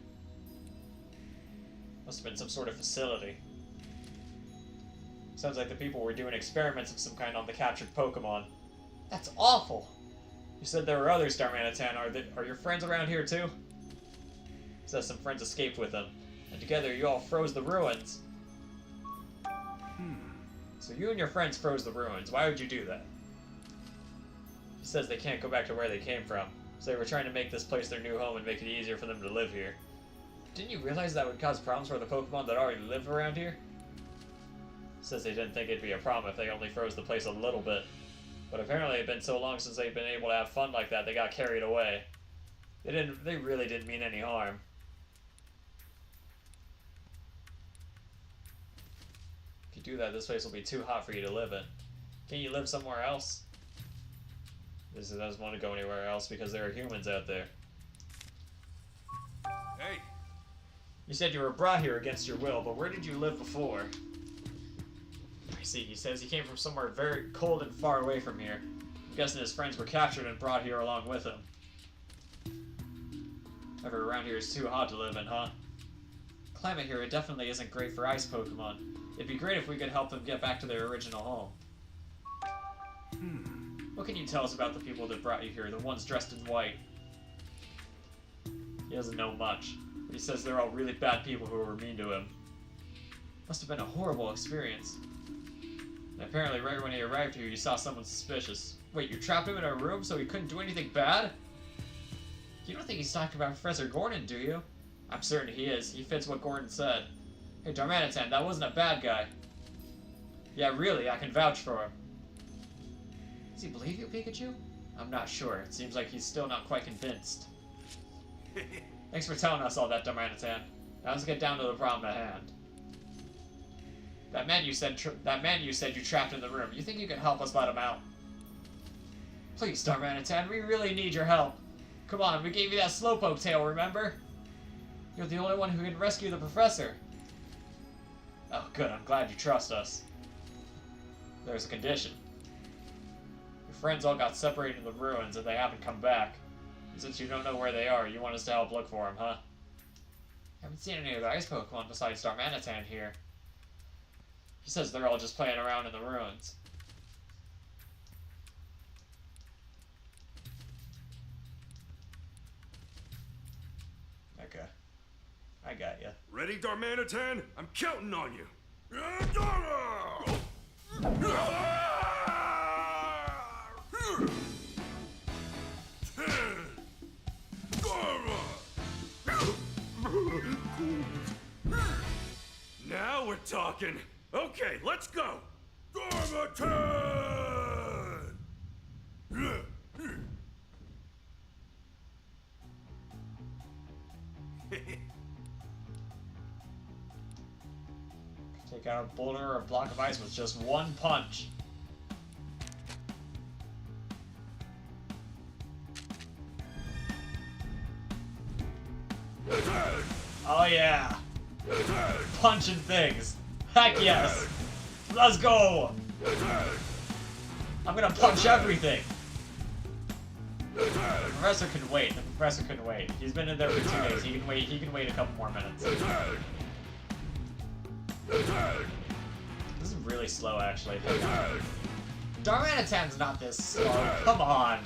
Must have been some sort of facility. Sounds like the people were doing experiments of some kind on the captured Pokemon. That's awful! You said there were others, Darmanitan. Are your friends around here too? Says some friends escaped with them, and together you all froze the ruins. So you and your friends froze the ruins. Why would you do that? He says they can't go back to where they came from, so they were trying to make this place their new home and make it easier for them to live here. Didn't you realize that would cause problems for the Pokemon that already live around here? Says they didn't think it'd be a problem if they only froze the place a little bit. But apparently it had been so long since they'd been able to have fun like that, they got carried away. They really didn't mean any harm. If you do that, this place will be too hot for you to live in. Can't you live somewhere else? This doesn't want to go anywhere else because there are humans out there. hey, You said you were brought here against your will, but where did you live before? I see, he says he came from somewhere very cold and far away from here. I'm guessing his friends were captured and brought here along with him. Ever around here is too hot to live in, huh? Climate here, it definitely isn't great for ice Pokemon. It'd be great if we could help them get back to their original home. What can you tell us about the people that brought you here, the ones dressed in white? He doesn't know much, but he says they're all really bad people who were mean to him. Must have been a horrible experience. And apparently right when he arrived here, you saw someone suspicious. Wait, you trapped him in a room so he couldn't do anything bad? You don't think he's talking about Professor Gordon, do you? I'm certain he is. He fits what Gordon said. Hey, Darmanitan, that wasn't a bad guy. Yeah, really, I can vouch for him. Does he believe you, Pikachu? I'm not sure. It seems like he's still not quite convinced. Thanks for telling us all that, Darmanitan. Now let's get down to the problem at hand. That man you said you trapped in the room. You think you can help us let him out? Please, Darmanitan, we really need your help. Come on, we gave you that Slowpoke tail, remember? You're the only one who can rescue the professor. Oh, good. I'm glad you trust us. There's a condition. Your friends all got separated in the ruins and they haven't come back. And since you don't know where they are, you want us to help look for them, huh? I haven't seen any of the ice Pokemon besides Darmanitan here. He says they're all just playing around in the ruins. Okay. I got ya. Ready, Darmanitan? I'm counting on you. Now we're talking. Okay, let's go. Darmanitan! Take out a boulder or a block of ice with just one punch. Oh yeah! Punching things! Heck yes! Let's go! I'm gonna punch everything! The professor can wait. The professor can wait. He's been in there for 2 days. He can wait a couple more minutes. This is really slow, actually. Darmanitan's not this slow. Come on.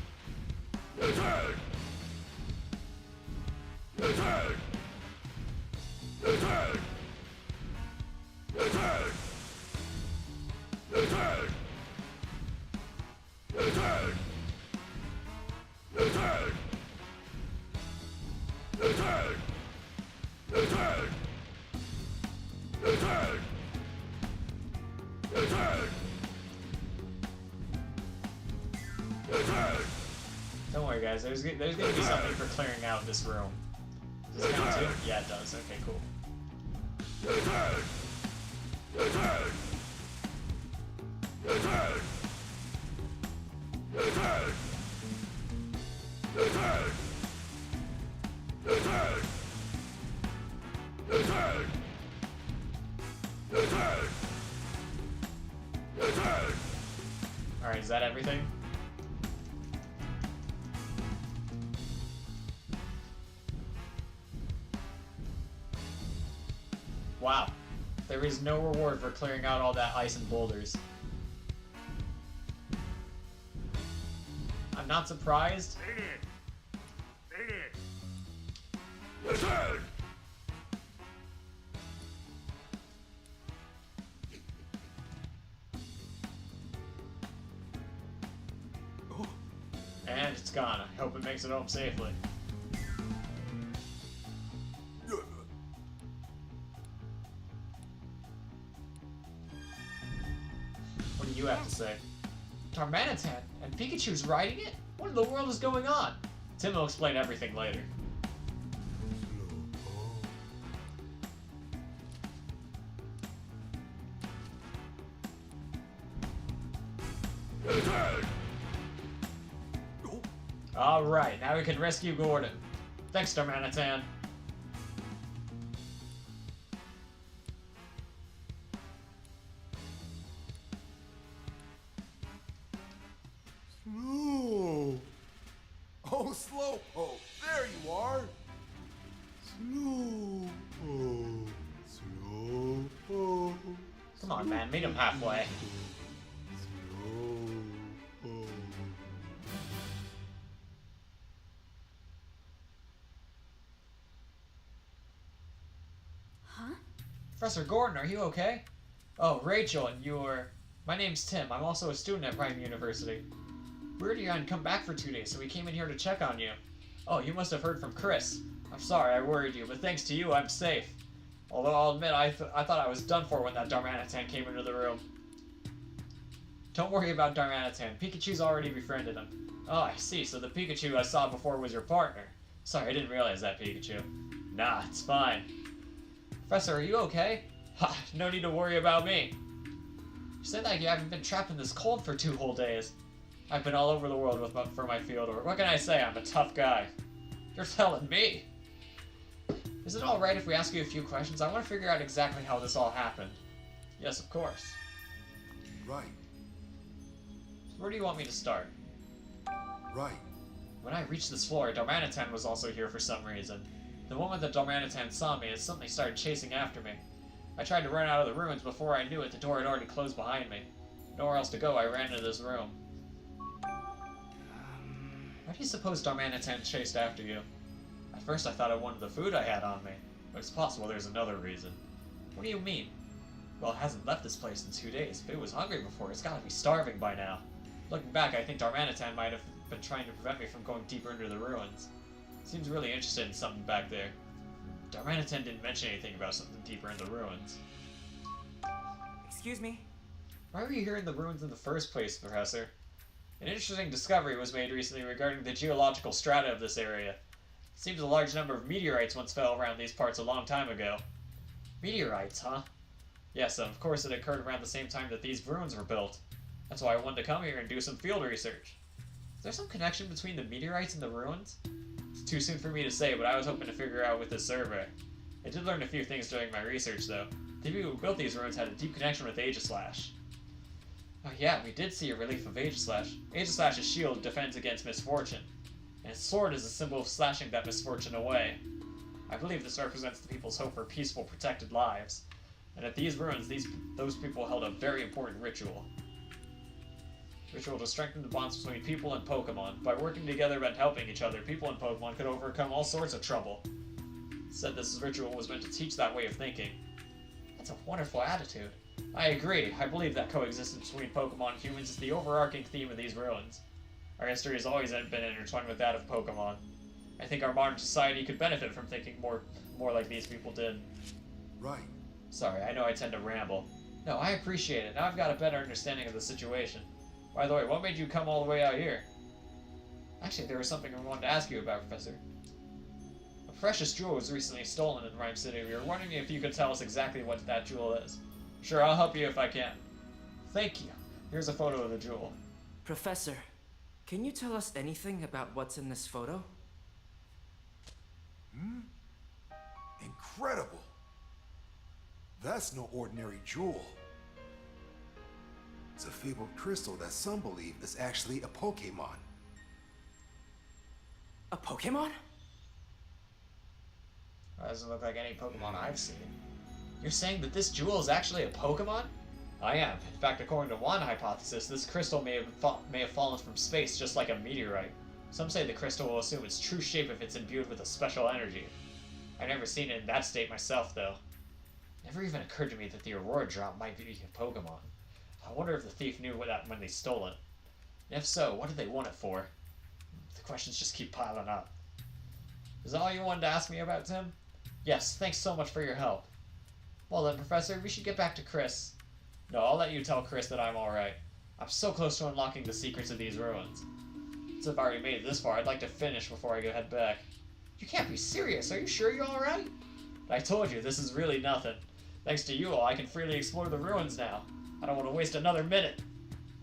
Don't worry, guys. There's gonna be something for clearing out this room. Does it count too? Yeah, it does. Okay, cool. Alright, is that everything? Wow. There is no reward for clearing out all that ice and boulders. I'm not surprised. And it's gone. I hope it makes it home safely. What do you have to say? Darmanitan and Pikachu's riding it? What in the world is going on? Tim will explain everything later. Alright, now we can rescue Gordon. Thanks, Darmanitan. Slow. Oh, Slowpoke, there you are. Slowpoke, Slowpoke. Come on, man, meet him halfway. Slowpoke. Huh? Professor Gordon, are you okay? Oh, Rachel, and you're... My name's Tim. I'm also a student at Prime University. Weird you hadn't come back for 2 days, so we came in here to check on you. Oh, you must have heard from Chris. I'm sorry I worried you, but thanks to you, I'm safe. Although I'll admit, I thought I was done for when that Darmanitan came into the room. Don't worry about Darmanitan. Pikachu's already befriended him. Oh, I see. So the Pikachu I saw before was your partner. Sorry, I didn't realize that, Pikachu. Nah, it's fine. Professor, are you okay? Ha, no need to worry about me. You said that you haven't been trapped in this cold for 2 whole days. I've been all over the world for my field work. What can I say? I'm a tough guy. You're telling me. Is it alright if we ask you a few questions? I want to figure out exactly how this all happened. Yes, of course. Right, Where do you want me to start? right. When I reached this floor, Darmanitan was also here for some reason. The moment that Darmanitan saw me, it suddenly started chasing after me. I tried to run out of the ruins. Before I knew it, the door had already closed behind me. Nowhere else to go, I ran into this room. Why do you suppose Darmanitan chased after you? At first I thought it wanted the food I had on me, but it's possible there's another reason. What do you mean? Well, it hasn't left this place in 2 days. If it was hungry before, it's gotta be starving by now. Looking back, I think Darmanitan might have been trying to prevent me from going deeper into the ruins. Seems really interested in something back there. Darmanitan didn't mention anything about something deeper in the ruins. Excuse me? Why were you here in the ruins in the first place, Professor? An interesting discovery was made recently regarding the geological strata of this area. It seems a large number of meteorites once fell around these parts a long time ago. Meteorites, huh? Yes, of course it occurred around the same time that these ruins were built. That's why I wanted to come here and do some field research. Is there some connection between the meteorites and the ruins? It's too soon for me to say, but I was hoping to figure out with this survey. I did learn a few things during my research, though. The people who built these ruins had a deep connection with Aegislash. Oh yeah, we did see a relief of Aegislash. Aegislash's shield defends against misfortune, and its sword is a symbol of slashing that misfortune away. I believe this represents the people's hope for peaceful, protected lives. And at these ruins, those people held a very important ritual. Ritual to strengthen the bonds between people and Pokemon. By working together and helping each other, people and Pokemon could overcome all sorts of trouble. It said this ritual was meant to teach that way of thinking. That's a wonderful attitude. I agree. I believe that coexistence between Pokemon and humans is the overarching theme of these ruins. Our history has always been intertwined with that of Pokemon. I think our modern society could benefit from thinking more like these people did. Right. Sorry, I know I tend to ramble. No, I appreciate it. Now I've got a better understanding of the situation. By the way, what made you come all the way out here? Actually, there was something I wanted to ask you about, Professor. A precious jewel was recently stolen in Rhyme City. We were wondering if you could tell us exactly what that jewel is. Sure, I'll help you if I can. Thank you. Here's a photo of the jewel. Professor, can you tell us anything about what's in this photo? Incredible. That's no ordinary jewel. It's a fabled crystal that some believe is actually a Pokemon. A Pokemon? That doesn't look like any Pokemon I've seen. You're saying that this jewel is actually a Pokemon? I am. In fact, according to one hypothesis, this crystal may have fallen from space just like a meteorite. Some say the crystal will assume its true shape if it's imbued with a special energy. I've never seen it in that state myself, though. Never even occurred to me that the Aurora Drop might be a Pokemon. I wonder if the thief knew that when they stole it. And if so, what did they want it for? The questions just keep piling up. Is that all you wanted to ask me about, Tim? Yes, thanks so much for your help. Well then, Professor, we should get back to Chris. No, I'll let you tell Chris that I'm alright. I'm so close to unlocking the secrets of these ruins. Since I've already made it this far, I'd like to finish before I head back. You can't be serious. Are you sure you're alright? I told you, this is really nothing. Thanks to you all, I can freely explore the ruins now. I don't want to waste another minute.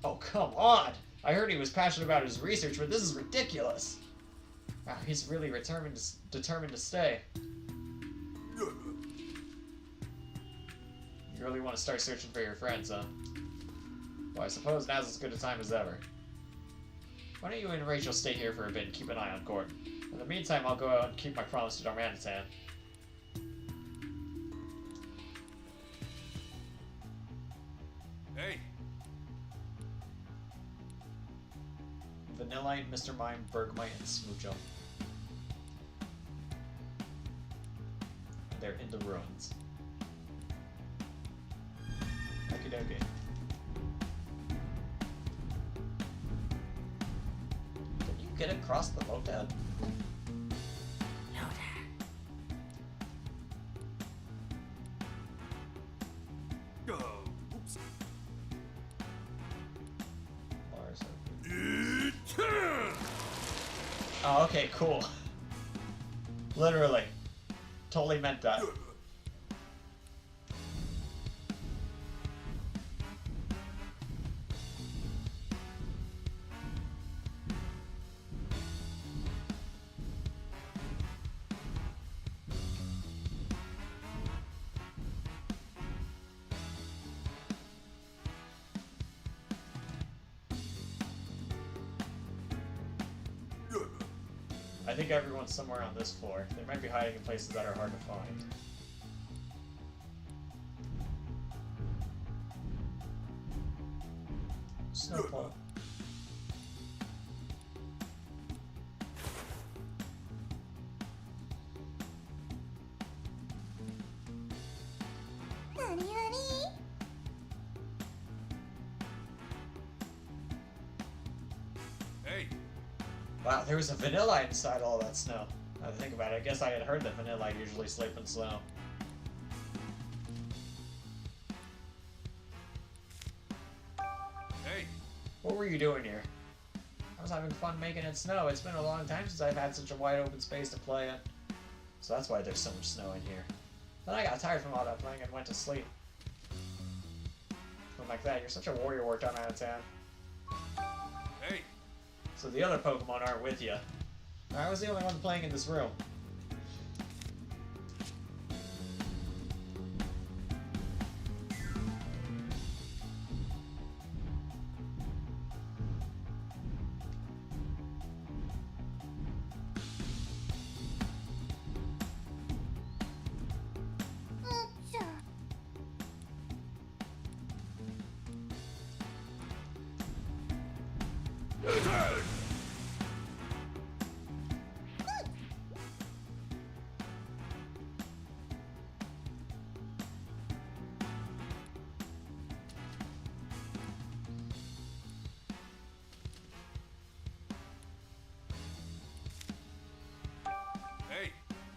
Oh, come on! I heard he was passionate about his research, but this is ridiculous. Wow, he's really determined to stay. You really want to start searching for your friends, huh? Well, I suppose now's as good a time as ever. Why don't you and Rachel stay here for a bit and keep an eye on Gordon? In the meantime, I'll go out and keep my promise to Darmanitan. Hey, Vanillite, Mr. Mime, Bergmite, and Smoocho. And they're in the ruins. Okie dokie. Did you get across the moat, Dad? No, Dad. oops. Lars. Oh, okay, cool. Literally. Totally meant that. I think everyone's somewhere on this floor. They might be hiding in places that are hard to find. Snowball. Hey, Wow, there was a vanilla inside all that snow. Now to think about it, I guess I had heard that vanilla usually sleep in snow. hey, What were you doing here? I was having fun making it snow. It's been a long time since I've had such a wide open space to play in. So that's why there's so much snow in here. Then I got tired from all that playing and went to sleep. I'm like that, you're such a warrior war time out of town. hey. So the other Pokemon aren't with you. I was the only one playing in this room. Hey,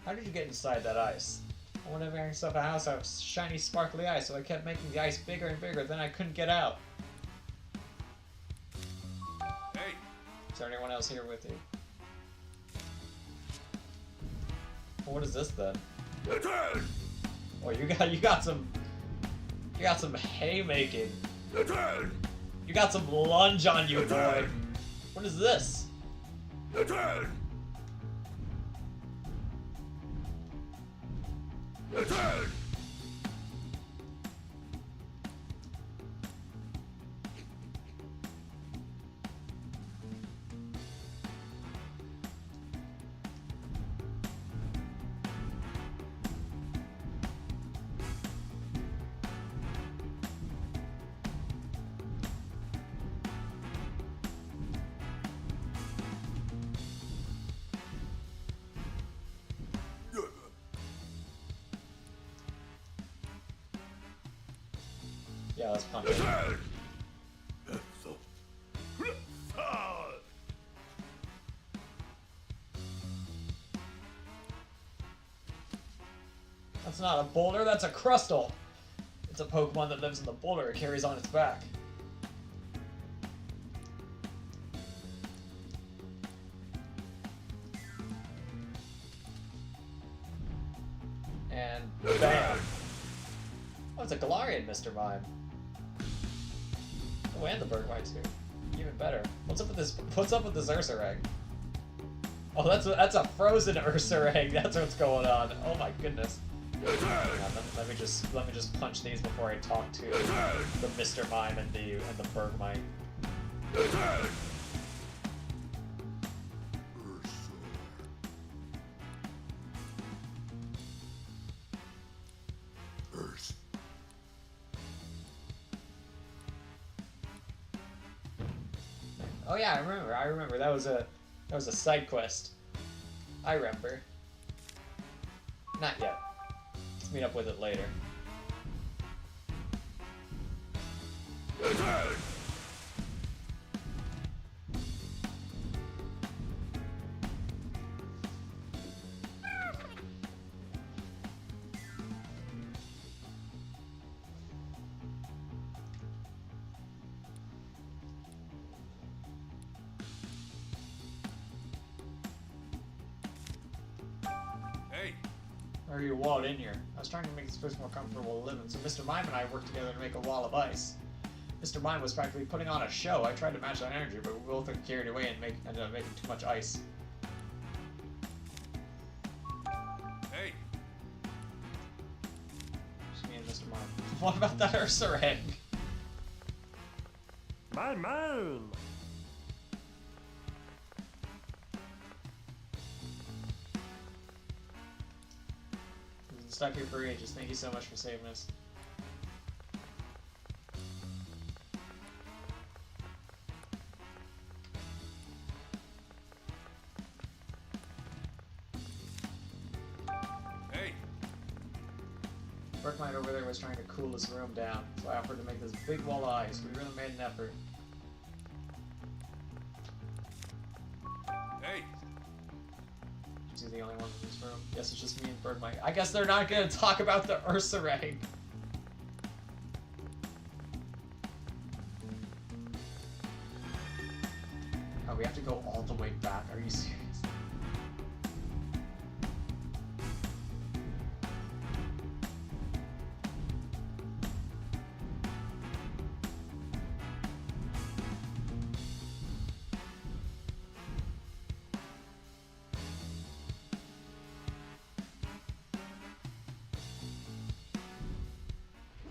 How did you get inside that ice? I wanted to make myself a house out of shiny, sparkly ice, so I kept making the ice bigger and bigger, then I couldn't get out. hey. Is there anyone else here with you? Well, what is this then? Oh, you got some haymaking. You got some lunge on you, boy. What is this? Yeah, let's punch it. That's not a boulder, that's a crustal. It's a Pokemon that lives in the boulder it carries on its back. And bam! Oh, it's a Galarian Mr. Mime. Oh, and the Bergmite too. Even better. What's up with this Ursa egg? Oh, that's a frozen Ursa egg. That's what's going on. Oh my goodness. Let me just punch these before I talk to the Mr. Mime and the Bergmite. Oh yeah, I remember. That was a side quest. I remember. Not yet. Let's meet up with it later. Hey, Why are you walled in here? I was trying to make this place more comfortable living, so Mr. Mime and I worked together to make a wall of ice. Mr. Mime was practically putting on a show. I tried to match that energy, but we both got carried away and ended up making too much ice. hey. Just me and Mr. Mime. What about that Ursa egg? My man! stuck here for ages. Thank you so much for saving us. Hey, Berkmite over there was trying to cool this room down, so I offered to make this big wall of ice. We really made an effort. hey. Is he the only one in this room? Yes, it's just me and Berkmite. I guess they're not gonna talk about the Ursa Ray. Oh, we have to go all the way back. Are you serious?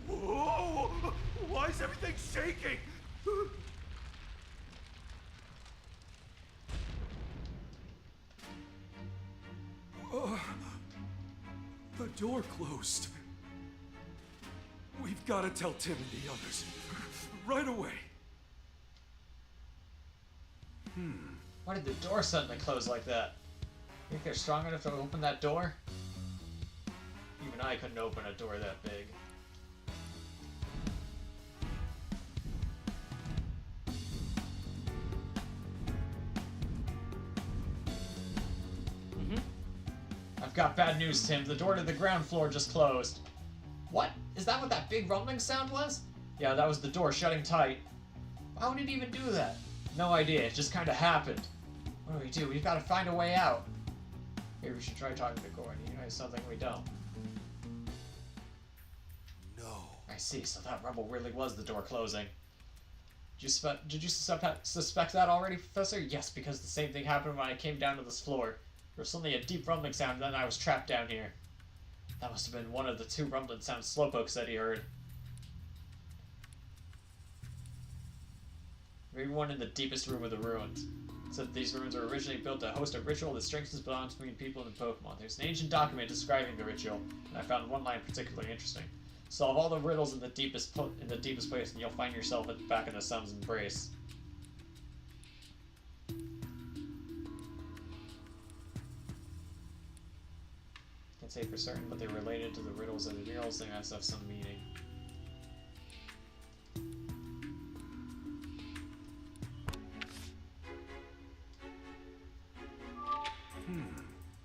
Whoa! Why is everything shaking? The door closed. We've got to tell Tim and the others. Right away. Why did the door suddenly close like that? Think they're strong enough to open that door? Even I couldn't open a door that big. I've got bad news, Tim. The door to the ground floor just closed. What? Is that what that big rumbling sound was? Yeah, that was the door shutting tight. Why would it even do that? No idea. It just kind of happened. What do we do? We've got to find a way out. Maybe we should try talking to Gordon. He knows something we don't. No. I see. So that rumble really was the door closing. Did you suspect that already, Professor? Yes, because the same thing happened when I came down to this floor. There was suddenly a deep rumbling sound, and then I was trapped down here. That must have been one of the two rumbling sounds Slowpoke said he heard. Maybe one in the deepest room of the ruins. It said these ruins were originally built to host a ritual that strengthens bonds between people and Pokemon. There's an ancient document describing the ritual, and I found one line particularly interesting. Solve all the riddles in the deepest place, and you'll find yourself back in the sun's embrace. Can't say for certain, but they're related to the riddles of the murals. They must have some meaning.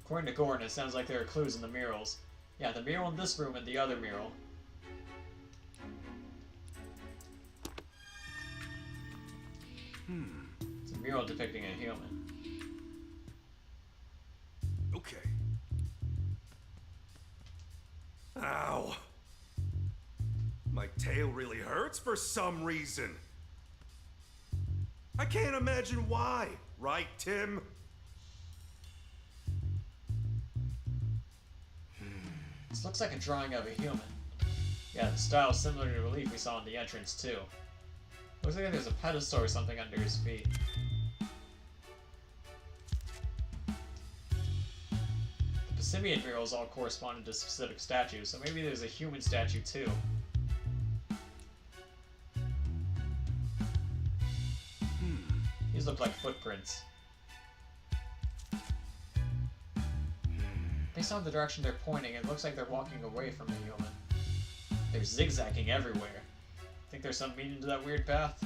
According to Gordon, it sounds like there are clues in the murals. Yeah, the mural in this room and the other mural. It's a mural depicting a human. Okay. Ow. My tail really hurts for some reason. I can't imagine why. Right, Tim? This looks like a drawing of a human. Yeah, the style is similar to the relief we saw in the entrance, too. Looks like there's a pedestal or something under his feet. The Passimian murals all corresponded to specific statues, so maybe there's a human statue, too. These look like footprints. Based on the direction they're pointing, it looks like they're walking away from the human. They're zigzagging everywhere. Think there's some meaning to that weird path?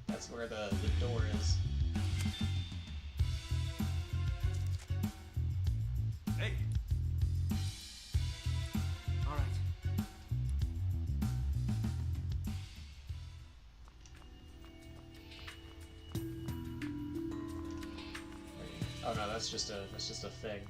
That's where the door is. Hey. All right. Oh no, that's just a thing.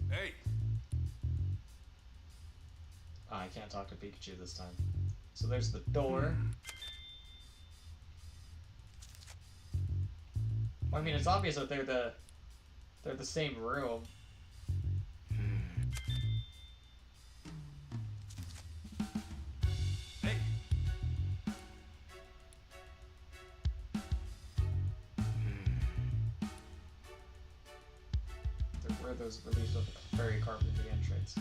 Hey. Oh, I can't talk to Pikachu this time. So there's the door. Well, I mean, it's obvious that they're the same room. are those reliefs of the fairy carved in the entrance?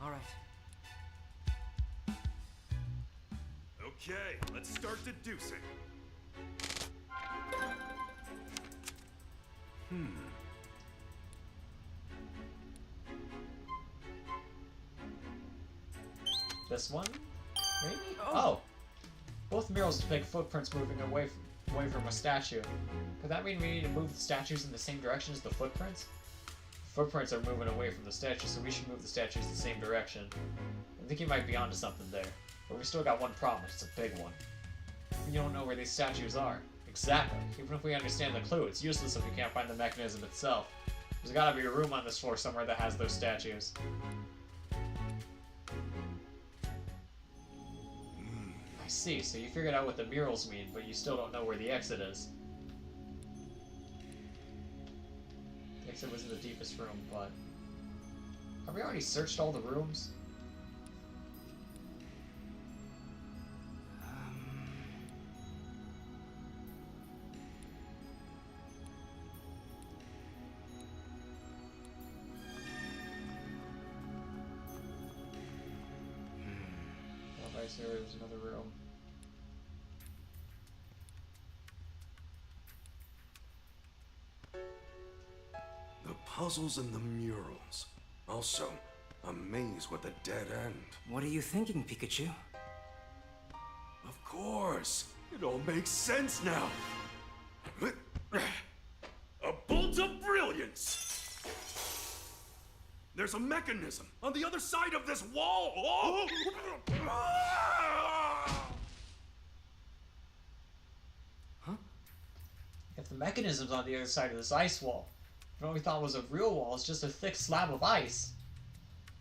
All right. Okay, let's start deducing. This one? Maybe? Oh! Both murals depict footprints moving away from a statue. Could that mean we need to move the statues in the same direction as the footprints? Footprints are moving away from the statue, so we should move the statues the same direction. I think you might be onto something there. But we still got one problem, it's a big one. We don't know where these statues are. Exactly. Even if we understand the clue, it's useless if we can't find the mechanism itself. There's gotta be a room on this floor somewhere that has those statues. I see, so you figured out what the murals mean, but you still don't know where the exit is. The exit was in the deepest room, but... Have we already searched all the rooms? Here there's another room. The puzzles and the murals. Also, a maze with a dead end. What are you thinking, Pikachu? Of course! It all makes sense now! A bolt of brilliance! There's a mechanism on the other side of this wall! Oh! Huh? If the mechanism's on the other side of this ice wall, what we thought was a real wall is just a thick slab of ice.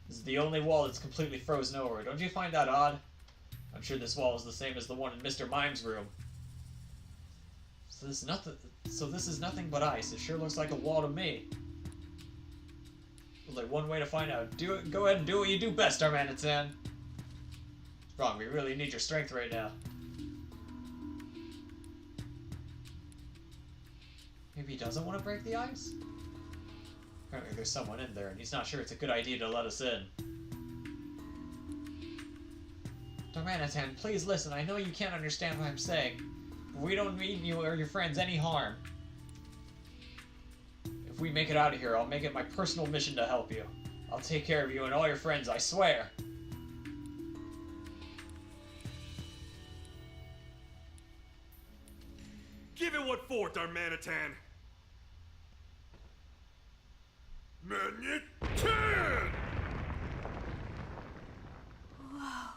This is the only wall that's completely frozen over. Don't you find that odd? I'm sure this wall is the same as the one in Mr. Mime's room. So this is nothing but ice. It sure looks like a wall to me. There's like one way to find out. Go ahead and do what you do best, Darmanitan. Wrong, we really need your strength right now. Maybe he doesn't want to break the ice? Apparently there's someone in there, and he's not sure it's a good idea to let us in. Darmanitan, please listen. I know you can't understand what I'm saying, but we don't mean you or your friends any harm. If we make it out of here, I'll make it my personal mission to help you. I'll take care of you and all your friends, I swear. Give it what for, Darmanitan! Manitan! Whoa.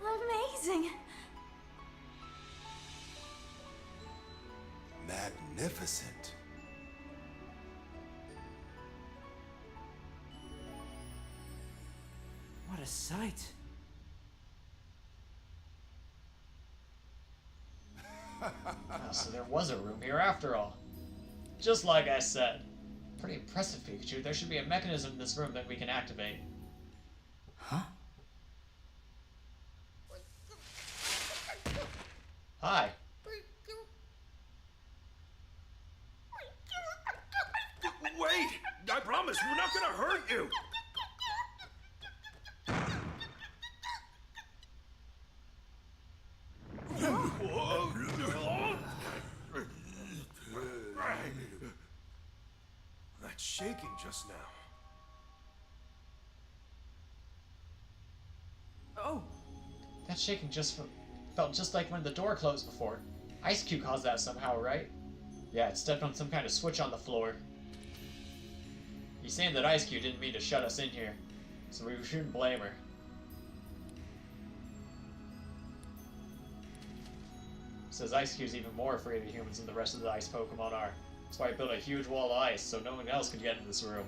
Amazing. Magnificent. What a sight. So there was a room here after all. Just like I said. Pretty impressive, Pikachu. There should be a mechanism in this room that we can activate. Huh? Hi. Wait! I promise, we're not gonna hurt you! That's shaking just now. Oh! That shaking felt just like when the door closed before. Ice Cube caused that somehow, right? Yeah, it stepped on some kind of switch on the floor. He's saying that Ice Cube didn't mean to shut us in here, so we shouldn't blame her. Says Ice Cube's even more afraid of humans than the rest of the ice Pokemon are. That's why I built a huge wall of ice so no one else could get into this room.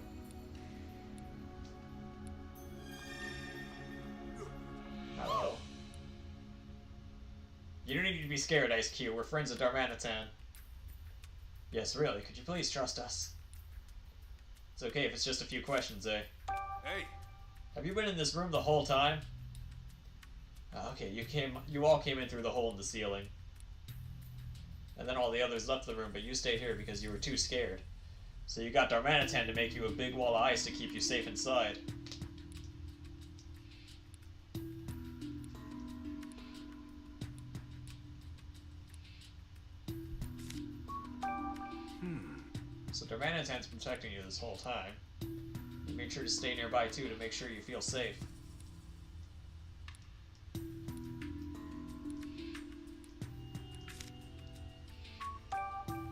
Hello. You don't need to be scared, Ice Cube. We're friends of Darmanitan. Yes, really. Could you please trust us? It's okay if it's just a few questions, eh? Hey! Have you been in this room the whole time? Okay, you all came in through the hole in the ceiling. And then all the others left the room, but you stayed here because you were too scared. So you got Darmanitan to make you a big wall of ice to keep you safe inside. So Darmanitan's protecting you this whole time. He made sure to stay nearby too to make sure you feel safe.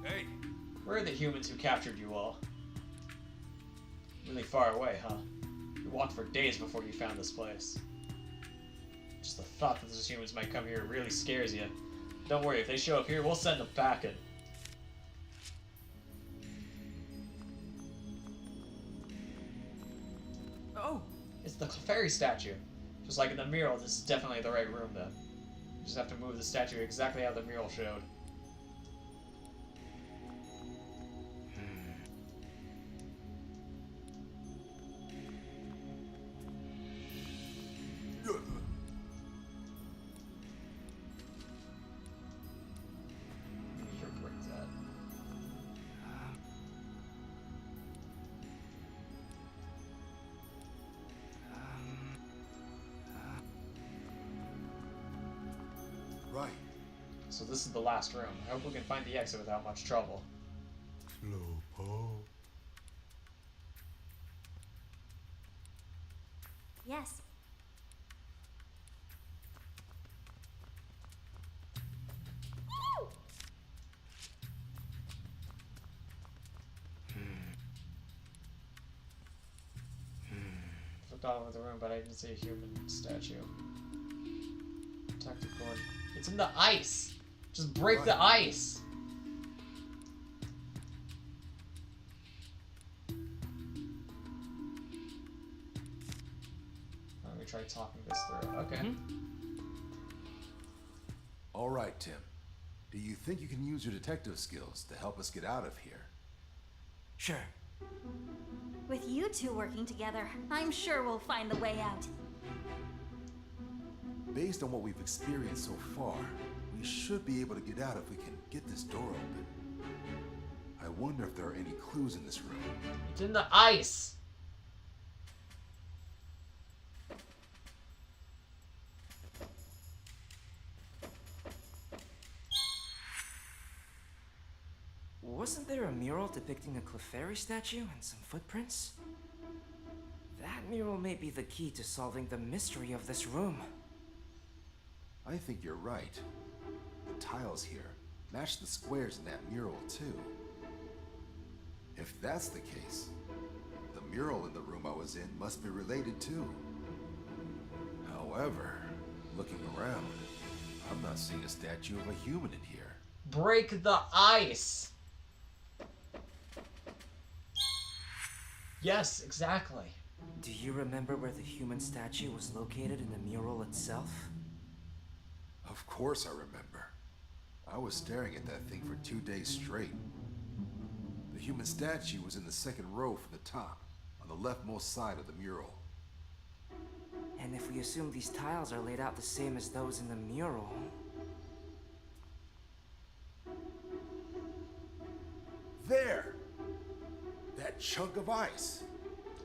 Hey! Where are the humans who captured you all? Really far away, huh? You walked for days before you found this place. Just the thought that those humans might come here really scares you. Don't worry, if they show up here, we'll send them packing. Oh! It's the Clefairy statue. Just like in the mural, this is definitely the right room then. You just have to move the statue exactly how the mural showed. Here, break that. Right. So this is the last room. I hope we can find the exit without much trouble. Slowpoke. Yes. Looked all over the room, but I didn't see a human statue. Protective cord. It's in the ice! Just break the ice! Let me try talking this through. Okay. All right, Tim. Do you think you can use your detective skills to help us get out of here? Sure. With you two working together, I'm sure we'll find the way out. Based on what we've experienced so far, we should be able to get out if we can get this door open. I wonder if there are any clues in this room. It's in the ice! Wasn't there a mural depicting a Clefairy statue and some footprints? That mural may be the key to solving the mystery of this room. I think you're right. The tiles here match the squares in that mural, too. If that's the case, the mural in the room I was in must be related, too. However, looking around, I'm not seeing a statue of a human in here. Break the ice! Yes, exactly. Do you remember where the human statue was located in the mural itself? Of course I remember. I was staring at that thing for 2 days straight. The human statue was in the second row from the top, on the leftmost side of the mural. And if we assume these tiles are laid out the same as those in the mural... There! That chunk of ice!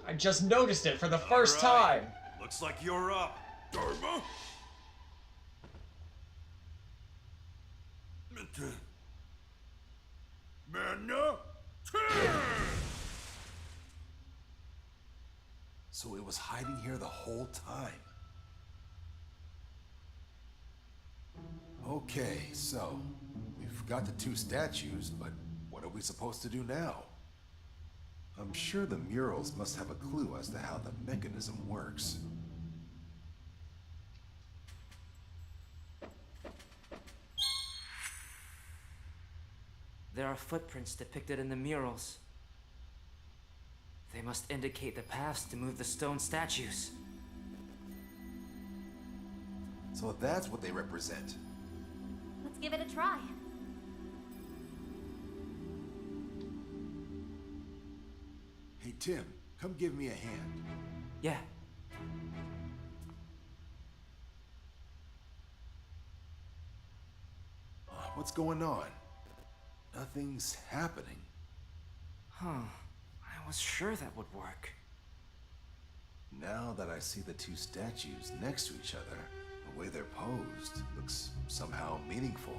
I just noticed it for the first All right. time! Looks like you're up, Dharma. Manna. So it was hiding here the whole time. Okay, so we've got the two statues, but what are we supposed to do now? I'm sure the murals must have a clue as to how the mechanism works. There are footprints depicted in the murals. They must indicate the paths to move the stone statues. So that's what they represent. give it a try. Hey, Tim, come give me a hand. Yeah. What's going on? Nothing's happening. Huh. I was sure that would work. Now that I see the two statues next to each other, the way they're posed looks somehow meaningful.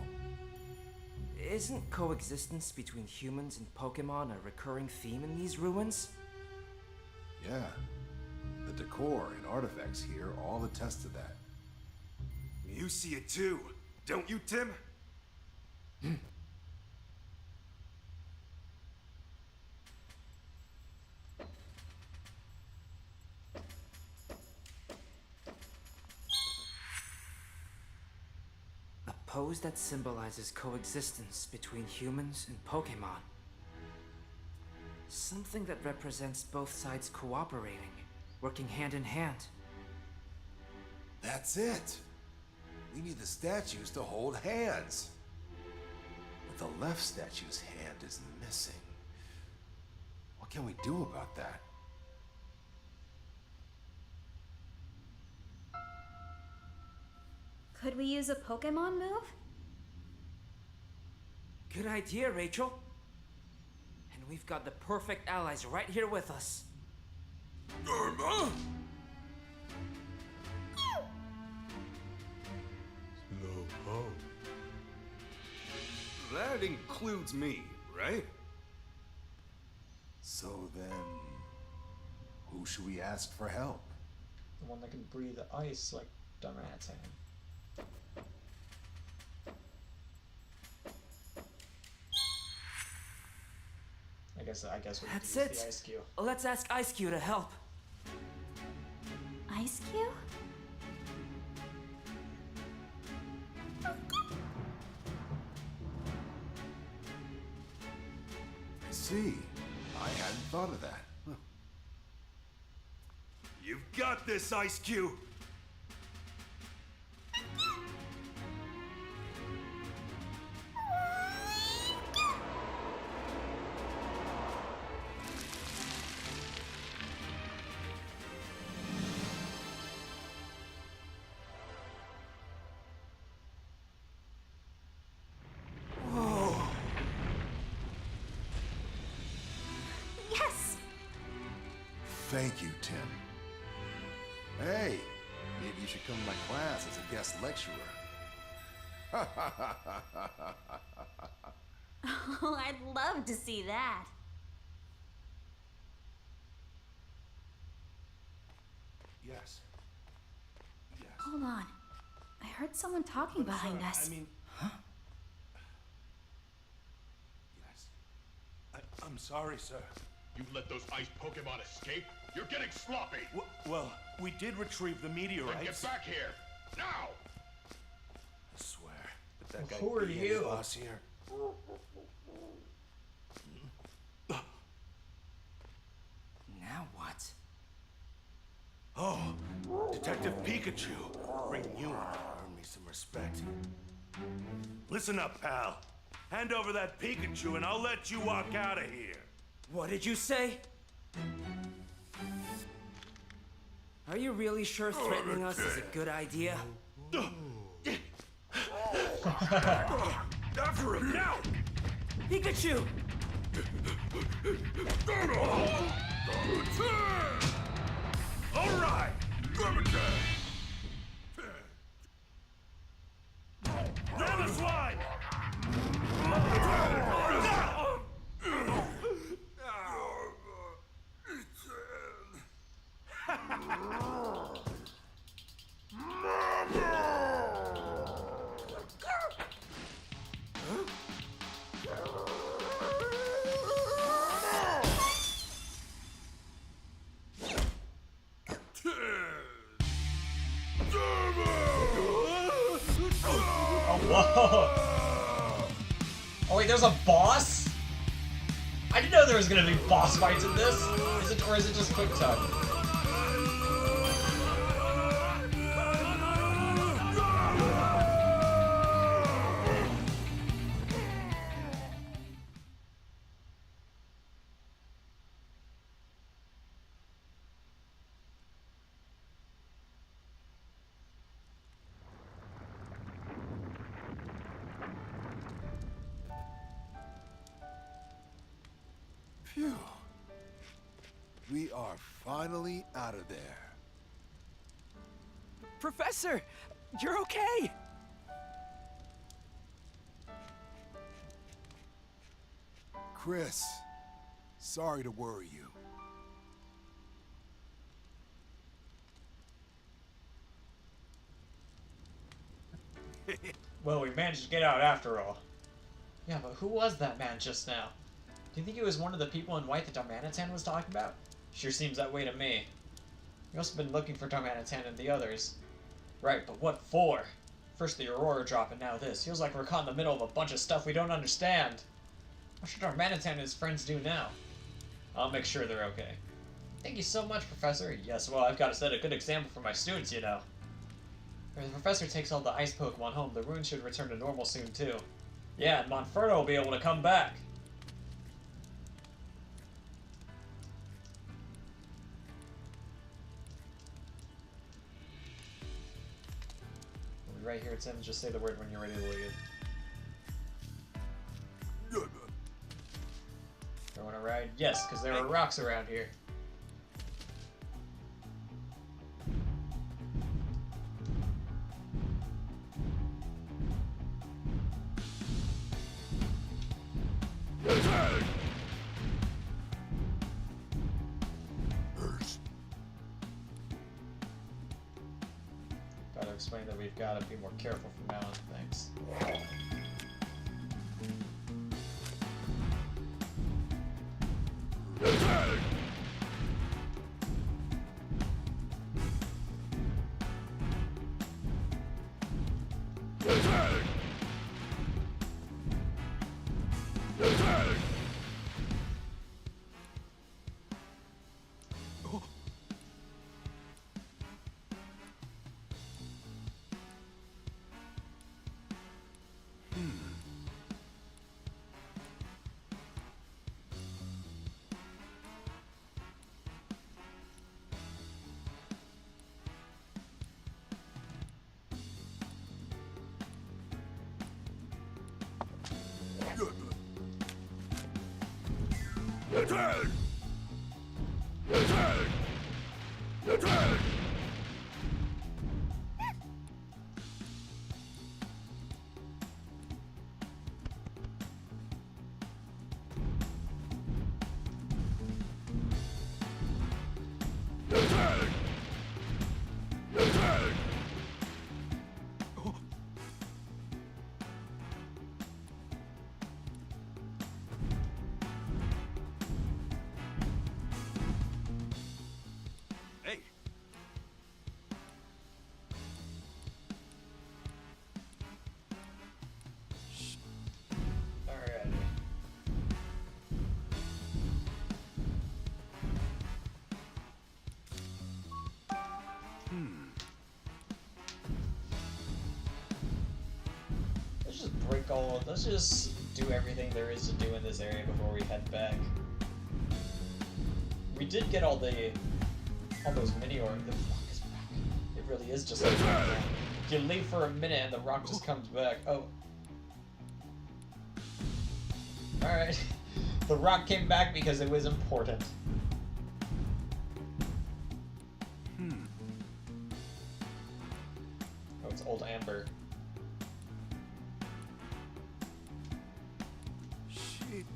Isn't coexistence between humans and Pokemon a recurring theme in these ruins? Yeah. The decor and artifacts here all attest to that. You see it too, don't you, Tim? A pose that symbolizes coexistence between humans and Pokemon. Something that represents both sides cooperating, working hand in hand. That's it! We need the statues to hold hands. But the left statue's hand is missing. What can we do about that? Could we use a Pokemon move? Good idea, Rachel. And we've got the perfect allies right here with us. That includes me, right? So then, who should we ask for help? The one that can breathe ice like Darmanitan. I guess we That's need to use it. the Ice Cube. Let's ask Ice Cube to help. Ice Cube? I see. I hadn't thought of that. Huh. You've got this, Ice Cube! Yes! Thank you, Tim. Hey, maybe you should come to my class as a guest lecturer. Oh, I'd love to see that. Yes. Yes. Hold on. I heard someone talking behind Sorry, us. I mean, Yes. I'm sorry, sir. You let those ice Pokemon escape? You're getting sloppy! Well, we did retrieve the Then meteorites. get back here! Now! I swear. But that guy Who are being you? boss here. Now what? Oh, Detective Pikachu. Bring you in to earn me some respect. Listen up, pal. Hand over that Pikachu and I'll let you walk out of here. What did you say? Are you really sure threatening us is a good idea? After him now! Pikachu! All right! Down the slide! Whoa! Oh wait, there's a boss? I didn't know there was gonna be boss fights in this. Or is it just quick time? Phew. We are finally out of there. Professor, you're okay. Chris, sorry to worry you. Well, we managed to get out after all. Yeah, but who was that man just now? Do you think he was one of the people in white that Darmanitan was talking about? Sure seems that way to me. We must have been looking for Darmanitan and the others. Right, but what for? First the Aurora drop and now this. Feels like we're caught in the middle of a bunch of stuff we don't understand. What should Darmanitan and his friends do now? I'll make sure they're okay. Thank you so much, Professor. Yes, well, I've got to set a good example for my students, you know. If the Professor takes all the ice Pokemon home, the ruins should return to normal soon, too. Yeah, and Monferno will be able to come back. We'll be right here, Tim. Just say the word when you're ready to leave. I want to ride? Yes, because there are rocks around here. Gotta explain that we've got to be more careful from now on. Thanks. Attack! Attack! Attack! Attack! Attack! Hey! Alright. Let's just break all. Let's just do everything there is to do in this area before we head back. We did get all those mini or the rock is back. It really is just like that. You leave for a minute and the rock just comes back. Oh. Alright. The rock came back because it was important. Oh, it's old Amber. Shit.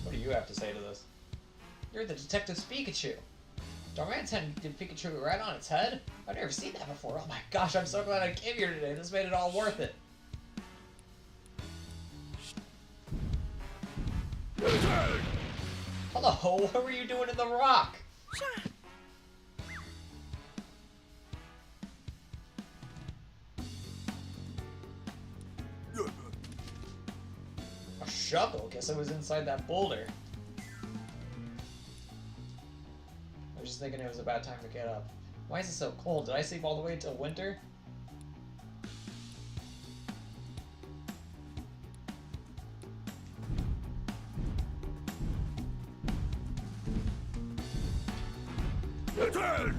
What do you have to say to this? You're the detective's Pikachu. Darmanitan did Pikachu right on its head? I've never seen that before. Oh my gosh, I'm so glad I came here today. This made it all worth it. Attack! Hello, what were you doing in the rock? A shovel? Guess it was inside that boulder. I was just thinking it was about time to get up. Why is it so cold? Did I sleep all the way till winter? Attack!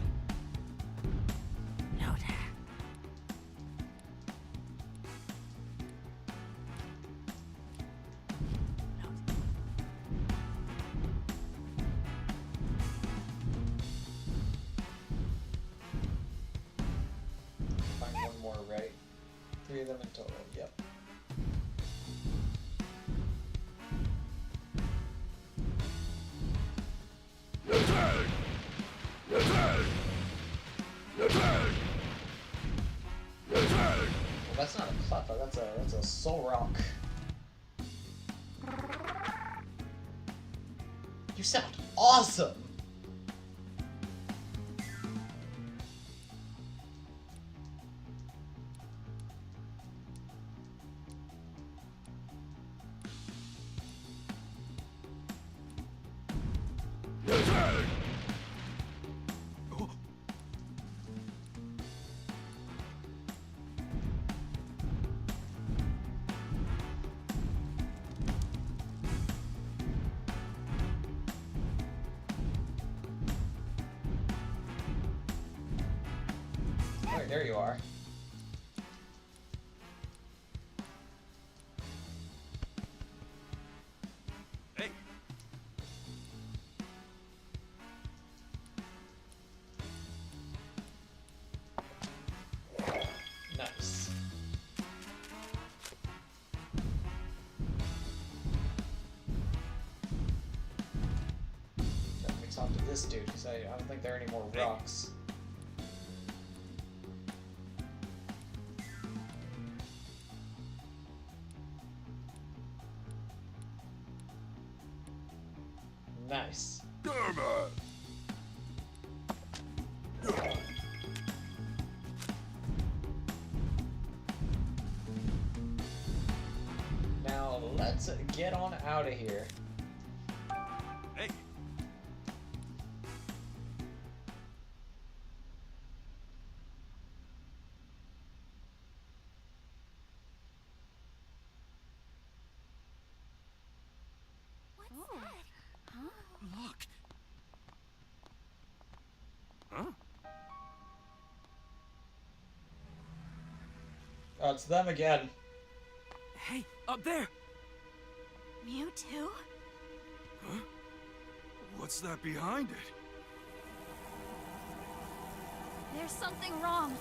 3 of them in total, yep. Well, that's not a cleffa, that's a soul rock. You sound awesome! Alright, there you are. Hey, Nice. Let me talk to this dude, because I don't think there are any more rocks. Nice. damn it! Now, let's get on out of here. Hey, What's that? Huh? look. Huh? Oh, it's them again. Hey, up there! Mewtwo? Huh? What's that behind it? There's something wrong.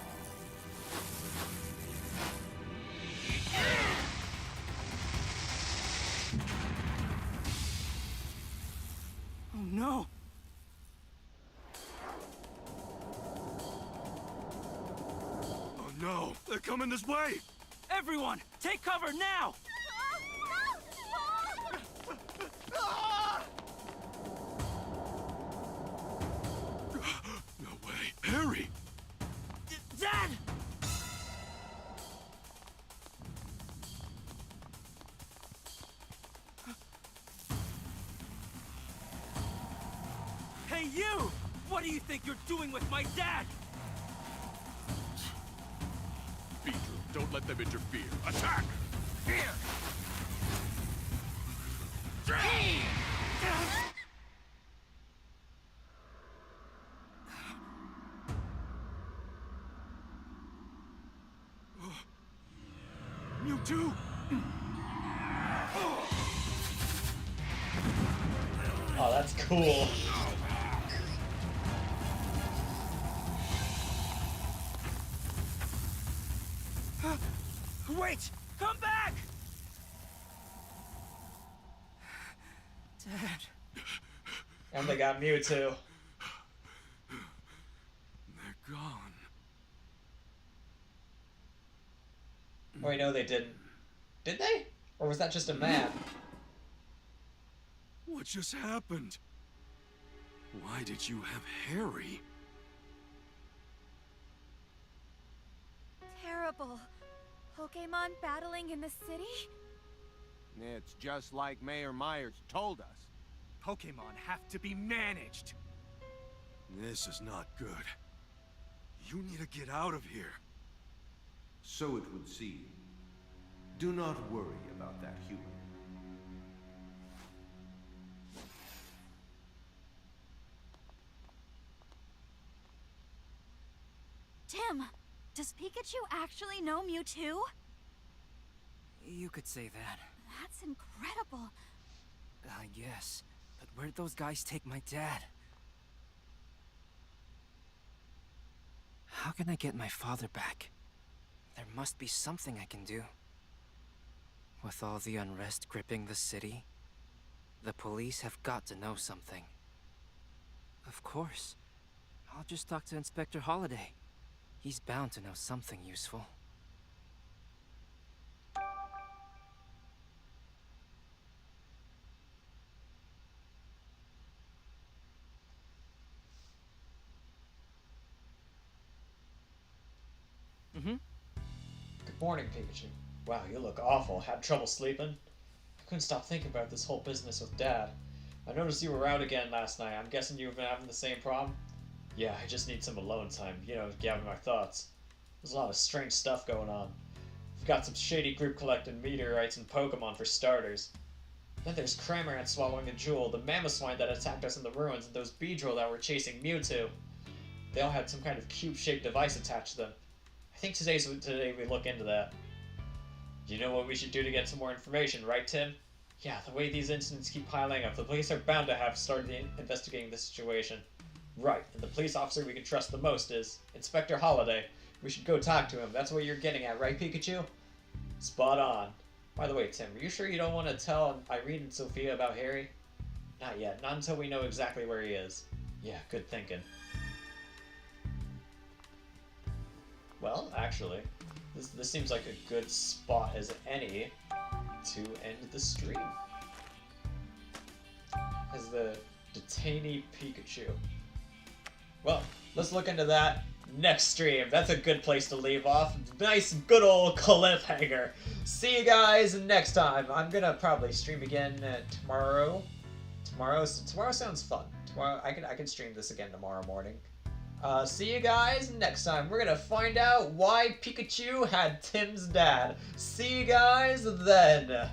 Oh no! Oh no, they're coming this way! Everyone, take cover now! No way, Harry! Dad! Hey you! What do you think you're doing with my dad? Beetle, don't let them interfere. Attack! Here! Mewtwo! Oh, that's cool. Wait! Come back! Dad. And they got Mewtwo. They're gone. Wait, no, they didn't. Did they? Or was that just a map? What just happened? Why did you have Harry? Terrible. Pokemon battling in the city? It's just like Mayor Myers told us. Pokemon have to be managed. This is not good. You need to get out of here. So it would seem. Do not worry about that human. Tim, does Pikachu actually know Mewtwo? You could say that. That's incredible. I guess. But where'd those guys take my dad? How can I get my father back? There must be something I can do. With all the unrest gripping the city, the police have got to know something. Of course. I'll just talk to Inspector Holliday. He's bound to know something useful. Good morning, Pikachu. Wow, you look awful. Had trouble sleeping? I couldn't stop thinking about this whole business with Dad. I noticed you were out again last night. I'm guessing you've been having the same problem? Yeah, I just need some alone time, gather my thoughts. There's a lot of strange stuff going on. We've got some shady group collecting meteorites and Pokemon for starters. Then there's Cramorant swallowing a jewel, the mammoth swine that attacked us in the ruins, and those Beedrill that were chasing Mewtwo. They all had some kind of cube-shaped device attached to them. I think today we look into that. You know what we should do to get some more information, right, Tim? Yeah, the way these incidents keep piling up, the police are bound to have started investigating the situation. Right, and the police officer we can trust the most is Inspector Holliday. We should go talk to him. That's what you're getting at, right, Pikachu? Spot on. By the way, Tim, are you sure you don't want to tell Irene and Sophia about Harry? Not yet. Not until we know exactly where he is. Yeah, good thinking. Well, actually, this seems like a good spot as any to end the stream. As the tiny Pikachu. Well, let's look into that next stream. That's a good place to leave off. Nice, good old cliffhanger. See you guys next time. I'm gonna probably stream again tomorrow. Tomorrow sounds fun. Tomorrow, I can stream this again tomorrow morning. See you guys next time. We're gonna find out why Pikachu had Tim's dad. See you guys then.